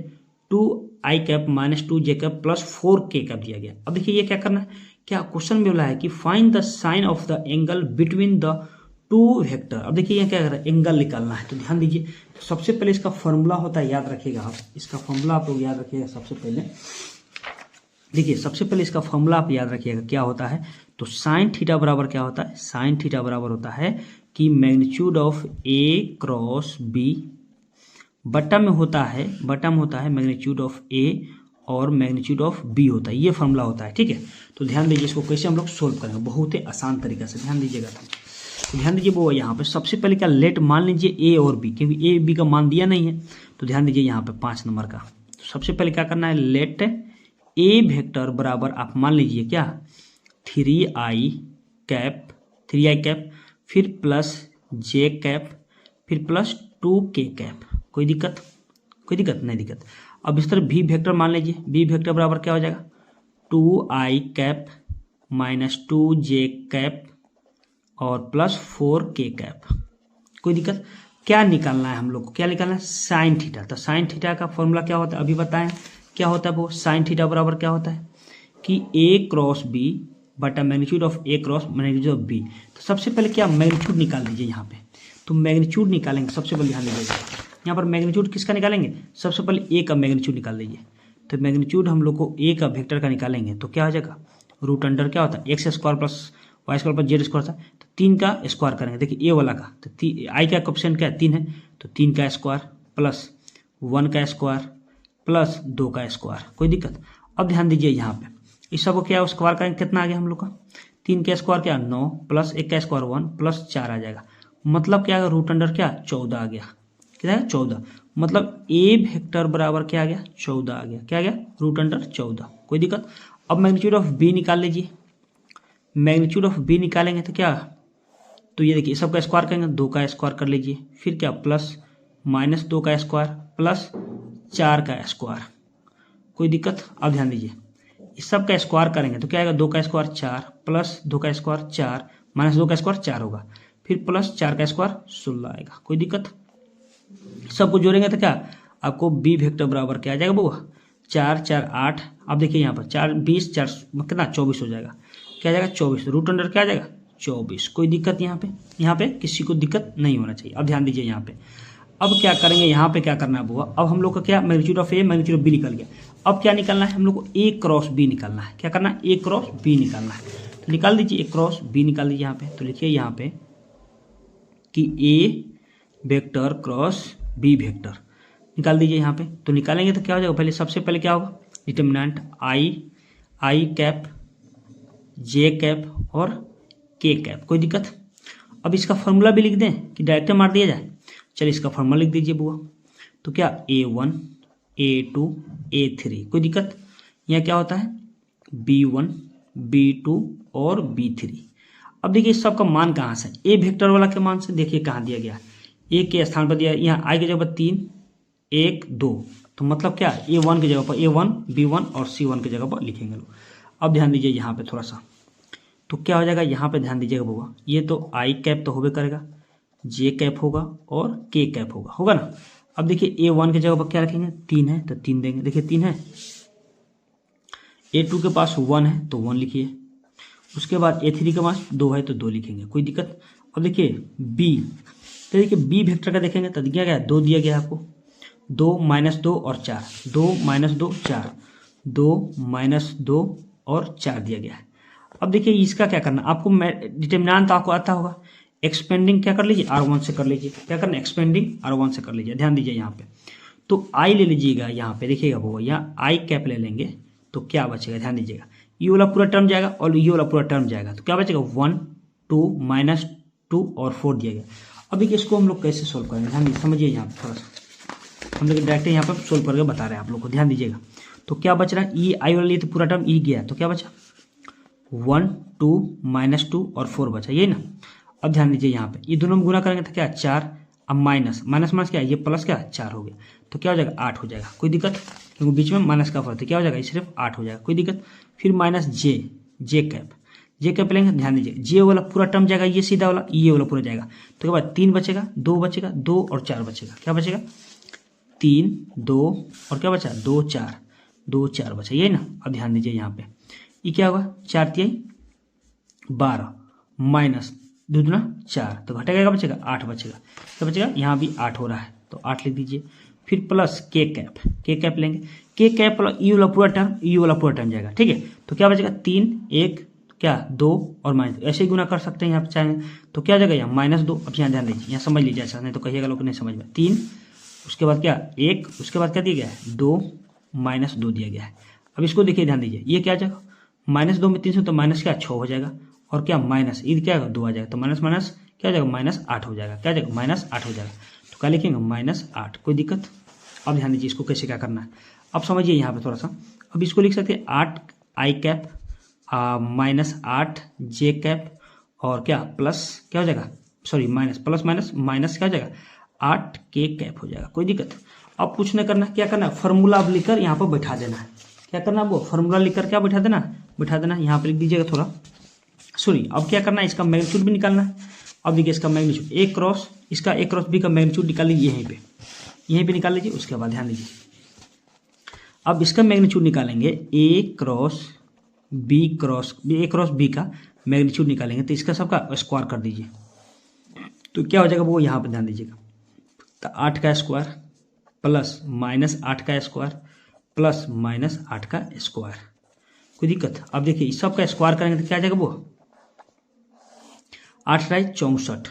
2i cap minus 2j cap plus 4k cap दिया गया। अब देखिए ये क्या करना है, क्या क्वेश्चन में बोला है कि find the sine of the angle between the 2 vector. अब देखिए ये क्या कर रहा है, एंगल निकालना है, तो ध्यान दीजिए। तो सबसे पहले इसका फॉर्मूला होता है, याद रखिएगा आप, इसका फॉर्मूला आप लोग याद रखिएगा। सबसे पहले देखिए, सबसे पहले इसका फॉर्मूला आप याद रखिएगा क्या होता है। तो साइन थीटा बराबर क्या होता है, साइन थीटा बराबर होता है कि magnitude of a cross b बटा में होता है मैग्नीट्यूड ऑफ ए और मैग्नीट्यूड ऑफ बी होता है, ये फॉर्मूला होता है, ठीक है। तो ध्यान दीजिए, इसको कैसे हम लोग सोल्व करेंगे, बहुत ही आसान तरीका से, ध्यान दीजिएगा। तो ध्यान दीजिए वो यहाँ पे सबसे पहले क्या, लेट मान लीजिए ए और बी, क्योंकि ए बी का मान दिया नहीं है। तो ध्यान दीजिए यहाँ पे 5 नंबर का, तो सबसे पहले क्या करना है, लेट ए वेक्टर बराबर आप मान लीजिए क्या 3i कैप फिर प्लस जे कैप फिर प्लस 2k कैप। कोई दिक्कत नहीं दिक्कत। अब इस तरह बी वेक्टर मान लीजिए, बी वेक्टर बराबर क्या हो जाएगा 2i cap minus 2j cap और प्लस 4k कैप। कोई दिक्कत। क्या निकालना है हम लोग को, क्या निकालना है, साइन थीटा। तो साइन थीटा का फॉर्मूला क्या होता है, अभी बताएं क्या होता है वो। साइन थीटा बराबर क्या होता है कि ए क्रॉस बी बटा magnitude of a cross magnitude of b. तो सबसे पहले क्या, मैग्नीट्यूड निकाल दीजिए यहाँ पे। तो मैग्नीट्यूड निकालेंगे, सबसे पहले ध्यान दीजिएगा यहाँ पर मैग्नीट्यूड किसका निकालेंगे, सबसे पहले ए का मैग्नीट्यूड निकाल दीजिए। तो मैग्नीट्यूड हम लोग को ए का वेक्टर का निकालेंगे तो क्या हो जाएगा, रूट अंडर क्या होता है x square plus y square plus z square था, तो 3 का स्क्वायर करेंगे। देखिए ए वाला का, तो आई का कोएफिशिएंट क्या है 3 है, तो 3 का स्क्वायर प्लस 1 का स्क्वायर प्लस 2 का स्क्वायर। कोई दिक्कत। अब ध्यान दीजिए यहाँ पे इस सबको क्या स्क्वायर करेंगे, कितना आ गया हम लोग का 3 का स्क्वायर क्या 9 प्लस 1 का स्क्वायर 1 प्लस 4 आ जाएगा। मतलब क्या आ गया, रूट अंडर क्या 14 आ गया, क्या है 14। मतलब ए वेक्टर बराबर क्या आ गया 14 आ गया, क्या आ गया रूट अंडर 14। कोई दिक्कत। अब मैग्नीट्यूड ऑफ बी निकाल लीजिए, मैग्नीट्यूड ऑफ बी निकालेंगे तो क्या, तो ये देखिए सबका स्क्वायर करेंगे 2 का स्क्वायर कर लीजिए, फिर क्या प्लस माइनस 2 का स्क्वायर प्लस 4 का स्क्वायर। कोई दिक्कत। अब ध्यान दीजिए इस सब का स्क्वायर करेंगे तो क्या आएगा 2 का स्क्वायर 4 प्लस 2 का स्क्वायर 4 माइनस 2 का स्क्वायर 4 होगा, फिर प्लस 4 का स्क्वायर 16 आएगा। कोई दिक्कत। सबको जोड़ेंगे तो क्या आपको बी वेक्टर बराबर क्या आ जाएगा वो 4 4 8। अब देखिए यहाँ पर 4 20 4 कितना 24 हो जाएगा, क्या आ जाएगा 24, रूट अंडर क्या आ जाएगा 24। कोई दिक्कत यहाँ पे किसी को दिक्कत नहीं होना चाहिए। अब ध्यान दीजिए यहाँ पे, अब क्या करेंगे, यहाँ पे क्या करना है बुआ, अब हम लोग का क्या magnitude of a magnitude of b निकल गया। अब क्या निकालना है हम लोग को, ए क्रॉस बी निकालना है। क्या करना है, ए क्रॉस बी निकालना है। तो निकाल दीजिए ए क्रॉस बी निकाल दीजिए यहाँ पे। तो लिखिए यहाँ पे कि ए वेक्टर क्रॉस बी वेक्टर निकाल दीजिए यहाँ पे। तो निकालेंगे तो क्या हो जाएगा, पहले सबसे पहले क्या होगा डिटर्मिनेंट आई कैप जे कैप और के कैप। कोई दिक्कत। अब इसका फॉर्मूला भी लिख दें कि डायरेक्ट मार दिया जाए, चलिए इसका फॉर्मूला लिख दीजिए बुआ। तो क्या A1 A2 A3। कोई दिक्कत। यहाँ क्या होता है B1 B2 और B3। अब देखिए इस सब का मान कहाँ से, ए वेक्टर वाला के मान से देखिए कहाँ दिया गया, ए के स्थान पर दिया, यहाँ आई की जगह पर 3 1 2, तो मतलब क्या A1 की जगह पर A1 B1 और C1 की जगह पर लिखेंगे लोग। अब ध्यान दीजिए यहाँ पे थोड़ा सा, तो क्या हो जाएगा यहाँ पे ध्यान दीजिएगा बुआ, ये तो आई कैप तो होबे करेगा, जे कैप होगा और के कैप होगा ना। अब देखिए A1 की जगह पर क्या रखेंगे 3 है तो 3 देंगे, देखिए 3 है। A2 के पास 1 है तो 1 लिखिए, उसके बाद A3 के पास 2 है तो 2 लिखेंगे। कोई दिक्कत। अब देखिए B, तो देखिए B वेक्टर का देखेंगे तो दिया गया 2 दिया गया आपको, 2 माइनस 2 और 4, 2 माइनस 2 4, 2 माइनस 2 और 4 दिया गया है। अब देखिए इसका क्या करना, आपको डिटर्मिनेंट तो आपको आता होगा, एक्सपेंडिंग क्या कर लीजिए R1 से कर लीजिए, क्या करना एक्सपेंडिंग R1 से कर लीजिए। ध्यान दीजिए यहाँ पे, तो आई ले लीजिएगा यहाँ पे, देखिएगा वो यहाँ आई कैप ले लेंगे तो क्या बचेगा, ध्यान दीजिएगा ये वाला पूरा टर्म जाएगा और ये वाला पूरा टर्म जाएगा, तो क्या बचेगा 1 2 माइनस 2 और 4 दिया गया। अब देखिए इसको हम लोग कैसे सोल्व करेंगे, ध्यान दीजिए समझिए यहाँ पे थोड़ा सा, हम लोग डायरेक्ट यहाँ पर सोल्व करके बता रहे हैं आप लोग को, ध्यान दीजिएगा। तो क्या बच रहा है, ई आई वाला लिए तो पूरा टर्म ई गया, तो क्या बचा 1 2 माइनस 2 और 4 बचा, यही ना। अब ध्यान दीजिए यहाँ पे ये दोनों में गुना करेंगे तो क्या 4, अब माइनस माइनस माइनस क्या ये प्लस क्या 4 हो गया, तो क्या हो जाएगा 8 हो जाएगा। कोई दिक्कत, क्योंकि बीच में माइनस का फर्क है, क्या हो जाएगा सिर्फ 8 हो जाएगा। कोई दिक्कत। फिर माइनस जे कैप, जे कैप लेंगे, ध्यान दीजिए जे वाला पूरा टर्म जाएगा, ये सीधा वाला, ये वाला पूरा जाएगा। तो क्या बाद 3 बचेगा, 2 बचेगा, 2 और 4 बचेगा। क्या बचेगा? 3, 2 और क्या बचा? 2, 4, 2, 4 बचा, ये ना। अब ध्यान दीजिए यहाँ पे ये क्या होगा? 4 तिहाई 12 माइनस 2 दूना 4, तो घटेगा, क्या बचेगा? 8 बचेगा। क्या बचेगा? यहाँ भी 8 हो रहा है तो 8 लिख दीजिए। फिर प्लस के कैप लेंगे, के कैप प्लस ई वाला पूरा टर्म, ई वाला पूरा टर्म जाएगा, ठीक है। तो क्या बचेगा? 3, 1 क्या 2 और माइनस, ऐसे ही गुना कर सकते हैं यहाँ पे चाहेंगे। तो क्या जाएगा? यहाँ -2। अब यहाँ ध्यान दीजिए, यहाँ समझ लीजिए अच्छा, नहीं तो कहिएगा लोग नहीं समझ में। 3 उसके बाद क्या 1, उसके बाद क्या दिया गया है? 2 -2 दिया गया है। अब इसको देखिए, ध्यान दीजिए, ये क्या जाएगा? -2 में 3 से तो माइनस क्या 6 हो जाएगा, और क्या माइनस ईद क्या 2 आ जाएगा, तो माइनस माइनस क्या हो जाएगा? -8 हो जाएगा। क्या जाएगा? -8 हो जाएगा। तो क्या लिखेंगे? -8। कोई दिक्कत? अब ध्यान दीजिए इसको कैसे क्या करना है, अब समझिए यहाँ पे थोड़ा सा। अब इसको लिख सकते हैं 8 आई कैप -8 जे कैप और क्या प्लस क्या हो जाएगा? सॉरी माइनस प्लस माइनस क्या हो जाएगा? 8 के कैप हो जाएगा। कोई दिक्कत? अब कुछ नहीं करना है, क्या करना है? फॉर्मूला अब लिखकर यहाँ पर बैठा देना है। क्या करना है? वो फॉर्मूला लिखकर क्या बैठा देना यहाँ पर लिख दीजिएगा थोड़ा। सॉरी, अब क्या करना है? इसका मैग्नीट्यूड भी निकालना है। अब देखिए इसका मैग्नीट्यूड ए क्रॉस बी का मैग्नीट्यूड निकाल लीजिए, यहीं पे निकाल लीजिए। उसके बाद ध्यान दीजिए, अब इसका मैग्नीट्यूड निकालेंगे, ए क्रॉस बी का मैग्नीट्यूड निकालेंगे, तो इसका सबका स्क्वायर कर दीजिए। तो क्या हो जाएगा वो यहाँ पे ध्यान दीजिएगा, तो 8 का स्क्वायर प्लस -8 का स्क्वायर प्लस -8 का स्क्वायर। कोई दिक्कत? अब देखिए इस सब का स्क्वायर करेंगे तो क्या आ जाएगा? वो 8 राय 64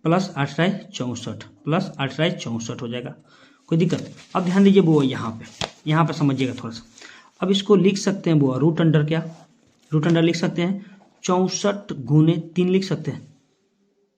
प्लस 8 राय 64 प्लस 8 राय 64 हो जाएगा। कोई दिक्कत? अब ध्यान दीजिए वो यहाँ पे समझिएगा थोड़ा सा। अब इसको लिख सकते हैं वो रूट अंडर लिख सकते हैं 64 गुने 3 लिख सकते हैं,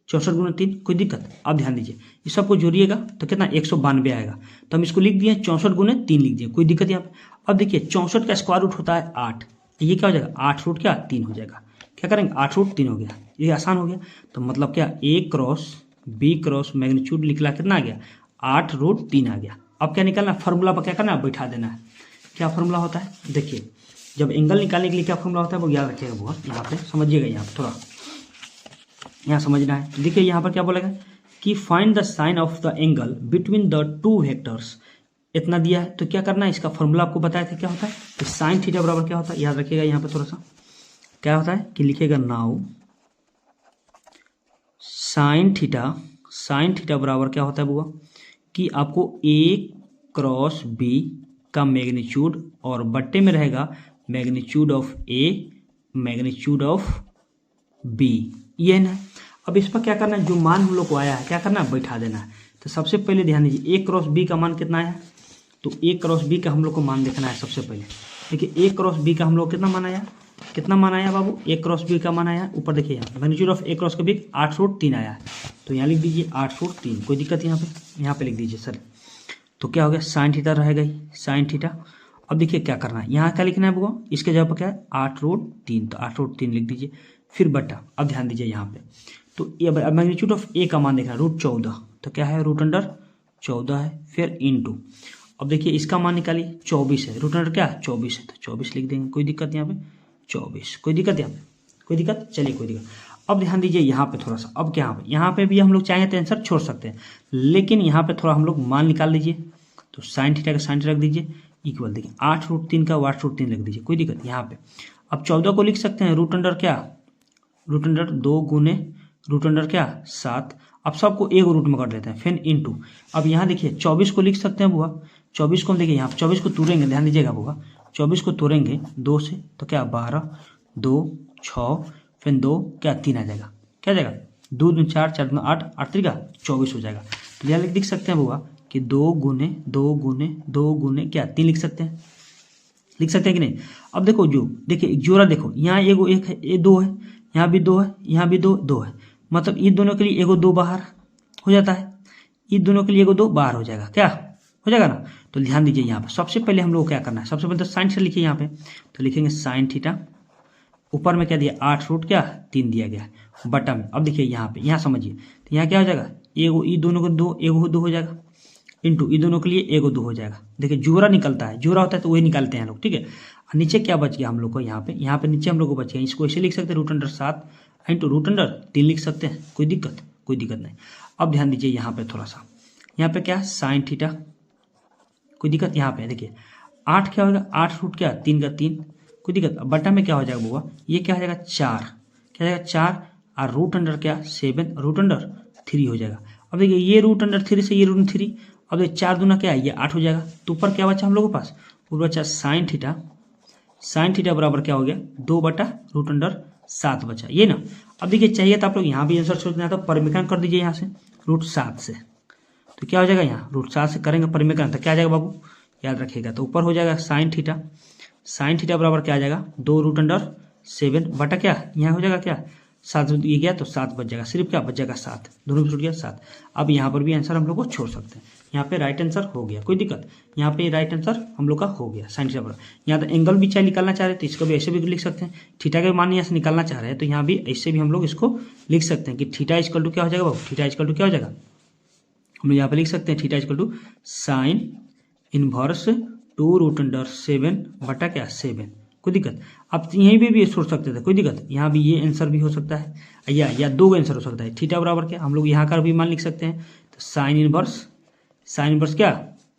64 गुने 3। कोई दिक्कत? अब ध्यान दीजिए इस सबको जोड़िएगा तो कितना 192 आएगा, तो हम इसको लिख दिए 64 गुने 3 लिख दिए। कोई दिक्कत यहाँ पे? अब देखिए 64 का स्क्वायर रूट होता है 8, ये क्या हो जाएगा? 8 रूट क्या 3 हो जाएगा। क्या करेंगे? 8 रूट 3 हो गया, ये आसान हो गया। तो मतलब क्या ए क्रॉस बी क्रॉस मैग्नीट्यूड निकला कितना आ गया? 8 रूट 3 आ गया। अब क्या निकालना? फार्मूला पर क्या करना है? बैठा देना है। क्या फार्मूला होता है? देखिए जब एंगल निकालने के लिए क्या फार्मूला होता है वो याद रखिएगा बहुत, यहाँ पे समझिएगा, यहाँ पे थोड़ा यहाँ समझना है। तो देखिए यहाँ पर क्या बोलेगा कि find the sine of the angle between the two vectors, इतना दिया है। तो क्या करना है? इसका फार्मूला आपको बताया था क्या होता है, तो साइन थीटा बराबर क्या होता है, याद रखिएगा। यहाँ पे थोड़ा सा क्या होता है कि लिखेगा नाउ साइन थीटा बराबर क्या होता है बुआ, कि आपको ए क्रॉस बी का मैग्नीट्यूड और बट्टे में रहेगा magnitude of a magnitude of b, ये ना। अब इस पर क्या करना है? जो मान हम लोग को आया है क्या करना है? बैठा देना है। तो सबसे पहले ध्यान दीजिए ए क्रॉस बी का मान कितना आया, तो ए क्रॉस बी का हम लोग को मान देखना है सबसे पहले। देखिए ए क्रॉस बी का हम लोग कितना मान आया बाबू? ए क्रॉस बी का मान आया ऊपर देखिए, यहाँ मैग्नीट्यूड ऑफ ए क्रॉस का बी 8 रूट 3 आया है, तो यहाँ लिख दीजिए 8 रूट 3। कोई दिक्कत? यहाँ पे लिख दीजिए सर। तो क्या हो गया? साइन थीटा रहेगा ही, साइन थीटा। अब देखिए क्या करना है, यहाँ क्या लिखना है वो, इसके जगह पर क्या है 8 रूट 3, तो 8 रूट 3 लिख दीजिए, फिर बटा। अब ध्यान दीजिए यहाँ पे, तो ये मैग्नीट्यूड ऑफ ए का मान देखना है √14, तो क्या है √14 है, फिर इनटू। अब देखिए इसका मान निकालिए 24 है, √, क्या 24 है, तो 24 लिख देंगे। कोई दिक्कत यहाँ पे? 24। कोई दिक्कत यहाँ पे? कोई दिक्कत? चलिए कोई दिक्कत। अब ध्यान दीजिए यहाँ पे थोड़ा सा, अब क्या यहाँ पे भी हम लोग चाहें तो आंसर छोड़ सकते हैं, लेकिन यहाँ पे थोड़ा हम लोग मान निकाल लीजिए। तो साइन थीटा का साइन रख दीजिए इक्वल, देखिए 8 रूट 3 का 8 रूट 3 लिख दीजिए। कोई दिक्कत यहाँ पे? अब 14 को लिख सकते हैं √2 गुने √, क्या 7। अब सबको एक रूट में कर लेते हैं, फिर इनटू। अब यहाँ देखिए 24 को लिख सकते हैं बुआ, 24 को हम देखिए यहाँ 24 को तोड़ेंगे, ध्यान दीजिएगा बुआ, 24 को तोड़ेंगे 2 से, तो क्या 12, 2, 6, फिर 2 क्या 3 आ जाएगा। क्या जाएगा? 2 दूनी 4, 4 दूनी 8, 8 3 24 हो जाएगा। तो यहाँ लिख सकते हैं बुआ कि 2 गुने क्या 3 लिख सकते हैं कि नहीं। अब देखो देखिए जोड़ा देखो, यहाँ एगो एक है, ये 2 है, यहाँ भी 2 है, यहाँ भी 2 है, मतलब इन दोनों के लिए एगो 2 बाहर हो जाता है, इन दोनों के लिए एगो 2 बाहर हो जाएगा, क्या हो जाएगा ना। तो ध्यान दीजिए यहाँ पर सबसे पहले हम लोग क्या करना है, सबसे पहले तो साइन थीटा लिखिए यहाँ पे, तो लिखेंगे साइन थीटा, ऊपर में क्या दिया 8 रूट क्या 3 दिया गया है बटा में। अब देखिए यहाँ पे, यहाँ समझिए, तो यहाँ क्या हो जाएगा, एगो ई दोनों को 2 एगो 2 हो जाएगा, इंटू ई दोनों के लिए एगो 2 हो जाएगा। देखिए जोड़ा निकलता है, जोड़ा होता है तो वही निकालते हैं लोग, ठीक है। नीचे क्या बच गया हम लोग को, यहाँ पे नीचे हम लोग को बच गया, इसको ऐसे लिख सकते हैं √7 इंटू √3 लिख सकते हैं, कोई दिक्कत नहीं। अब ध्यान दीजिए यहाँ पे थोड़ा सा, यहाँ पे क्या साइन थीटा, कोई दिक्कत, यहाँ पे देखिए 8 क्या होगा, 8 रूट क्या 3 का 3, कोई दिक्कत। अब बटा में क्या हो जाएगा बुआ, ये क्या हो जाएगा 4, क्या हो जाएगा 4 और √अंडर क्या 7 √3 हो जाएगा। अब देखिए ये √3 से ये √3, अब देखिए 4 दूना क्या है, ये 8 हो जाएगा। तो ऊपर क्या बचा हम लोगों के पास, ऊपर बचा साइन थीटा बराबर क्या हो गया 2/√7 बचा, ये ना। अब देखिए चाहिए तो आप लोग यहाँ भी आंसर सोचना है तो परिमेकरण कर दीजिए यहाँ से √7 से, तो क्या हो जाएगा यहाँ √7 से करेंगे परिमेकरण तो क्या आ जाएगा बाबू, याद रखिएगा। तो ऊपर हो जाएगा साइन थीटा बराबर क्या आ जाएगा 2√7 बटा क्या यहाँ हो जाएगा क्या 7 ये गया तो 7 बच जाएगा, सिर्फ क्या बच जाएगा 7, दोनों में छूट गया 7। अब यहाँ पर भी आंसर हम लोग को छोड़ सकते हैं, यहाँ पे राइट आंसर हो गया, कोई दिक्कत, यहाँ पे राइट आंसर हम लोग का हो गया साइन थीटा बराबर। यहाँ तो एंगल भी चाहे निकालना चाह रहे तो इसको भी ऐसे भी लिख सकते हैं, थीटा के मान यहाँ से निकालना चाह रहे हैं तो यहाँ भी ऐसे भी हम लोग इसको लिख सकते हैं कि थीटा इक्वल टू क्या हो जाएगा बाबू, थीटा इक्वल टू क्या हो जाएगा, हम लोग यहाँ पे लिख सकते हैं theta equal to sine inverse 2√7 बटा क्या 7, कोई दिक्कत। आप यहीं पे भी सोच सकते थे, कोई दिक्कत, यहाँ भी ये आंसर भी हो सकता है या दो आंसर हो सकता है। थीटा बराबर क्या हम लोग यहाँ का भी मान लिख सकते हैं, तो साइन इनवर्स क्या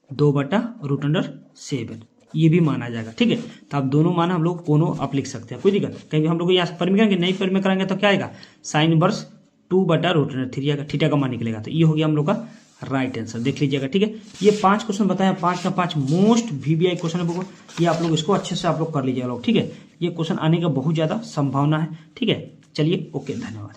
2/√7 ये भी माना जाएगा, ठीक है। तो आप दोनों मान हम लोग कोनो आप लिख सकते हैं, कोई दिक्कत। कहीं हम लोग यहाँ से परिमेकरण नहीं परिमेकरण करेंगे तो क्या आएगा साइन इनवर्स 2/√3 आएगा, थीटा का मान निकलेगा। तो ये हो गया हम लोग का राइट आंसर, देख लीजिएगा, ठीक है। ये 5 क्वेश्चन बताया, 5 का 5 मोस्ट VBI क्वेश्चन है, ये आप लोग इसको अच्छे से आप लोग कर लीजिएगा लोग, ठीक है। ये क्वेश्चन आने का बहुत ज़्यादा संभावना है, ठीक है। चलिए ओके, धन्यवाद।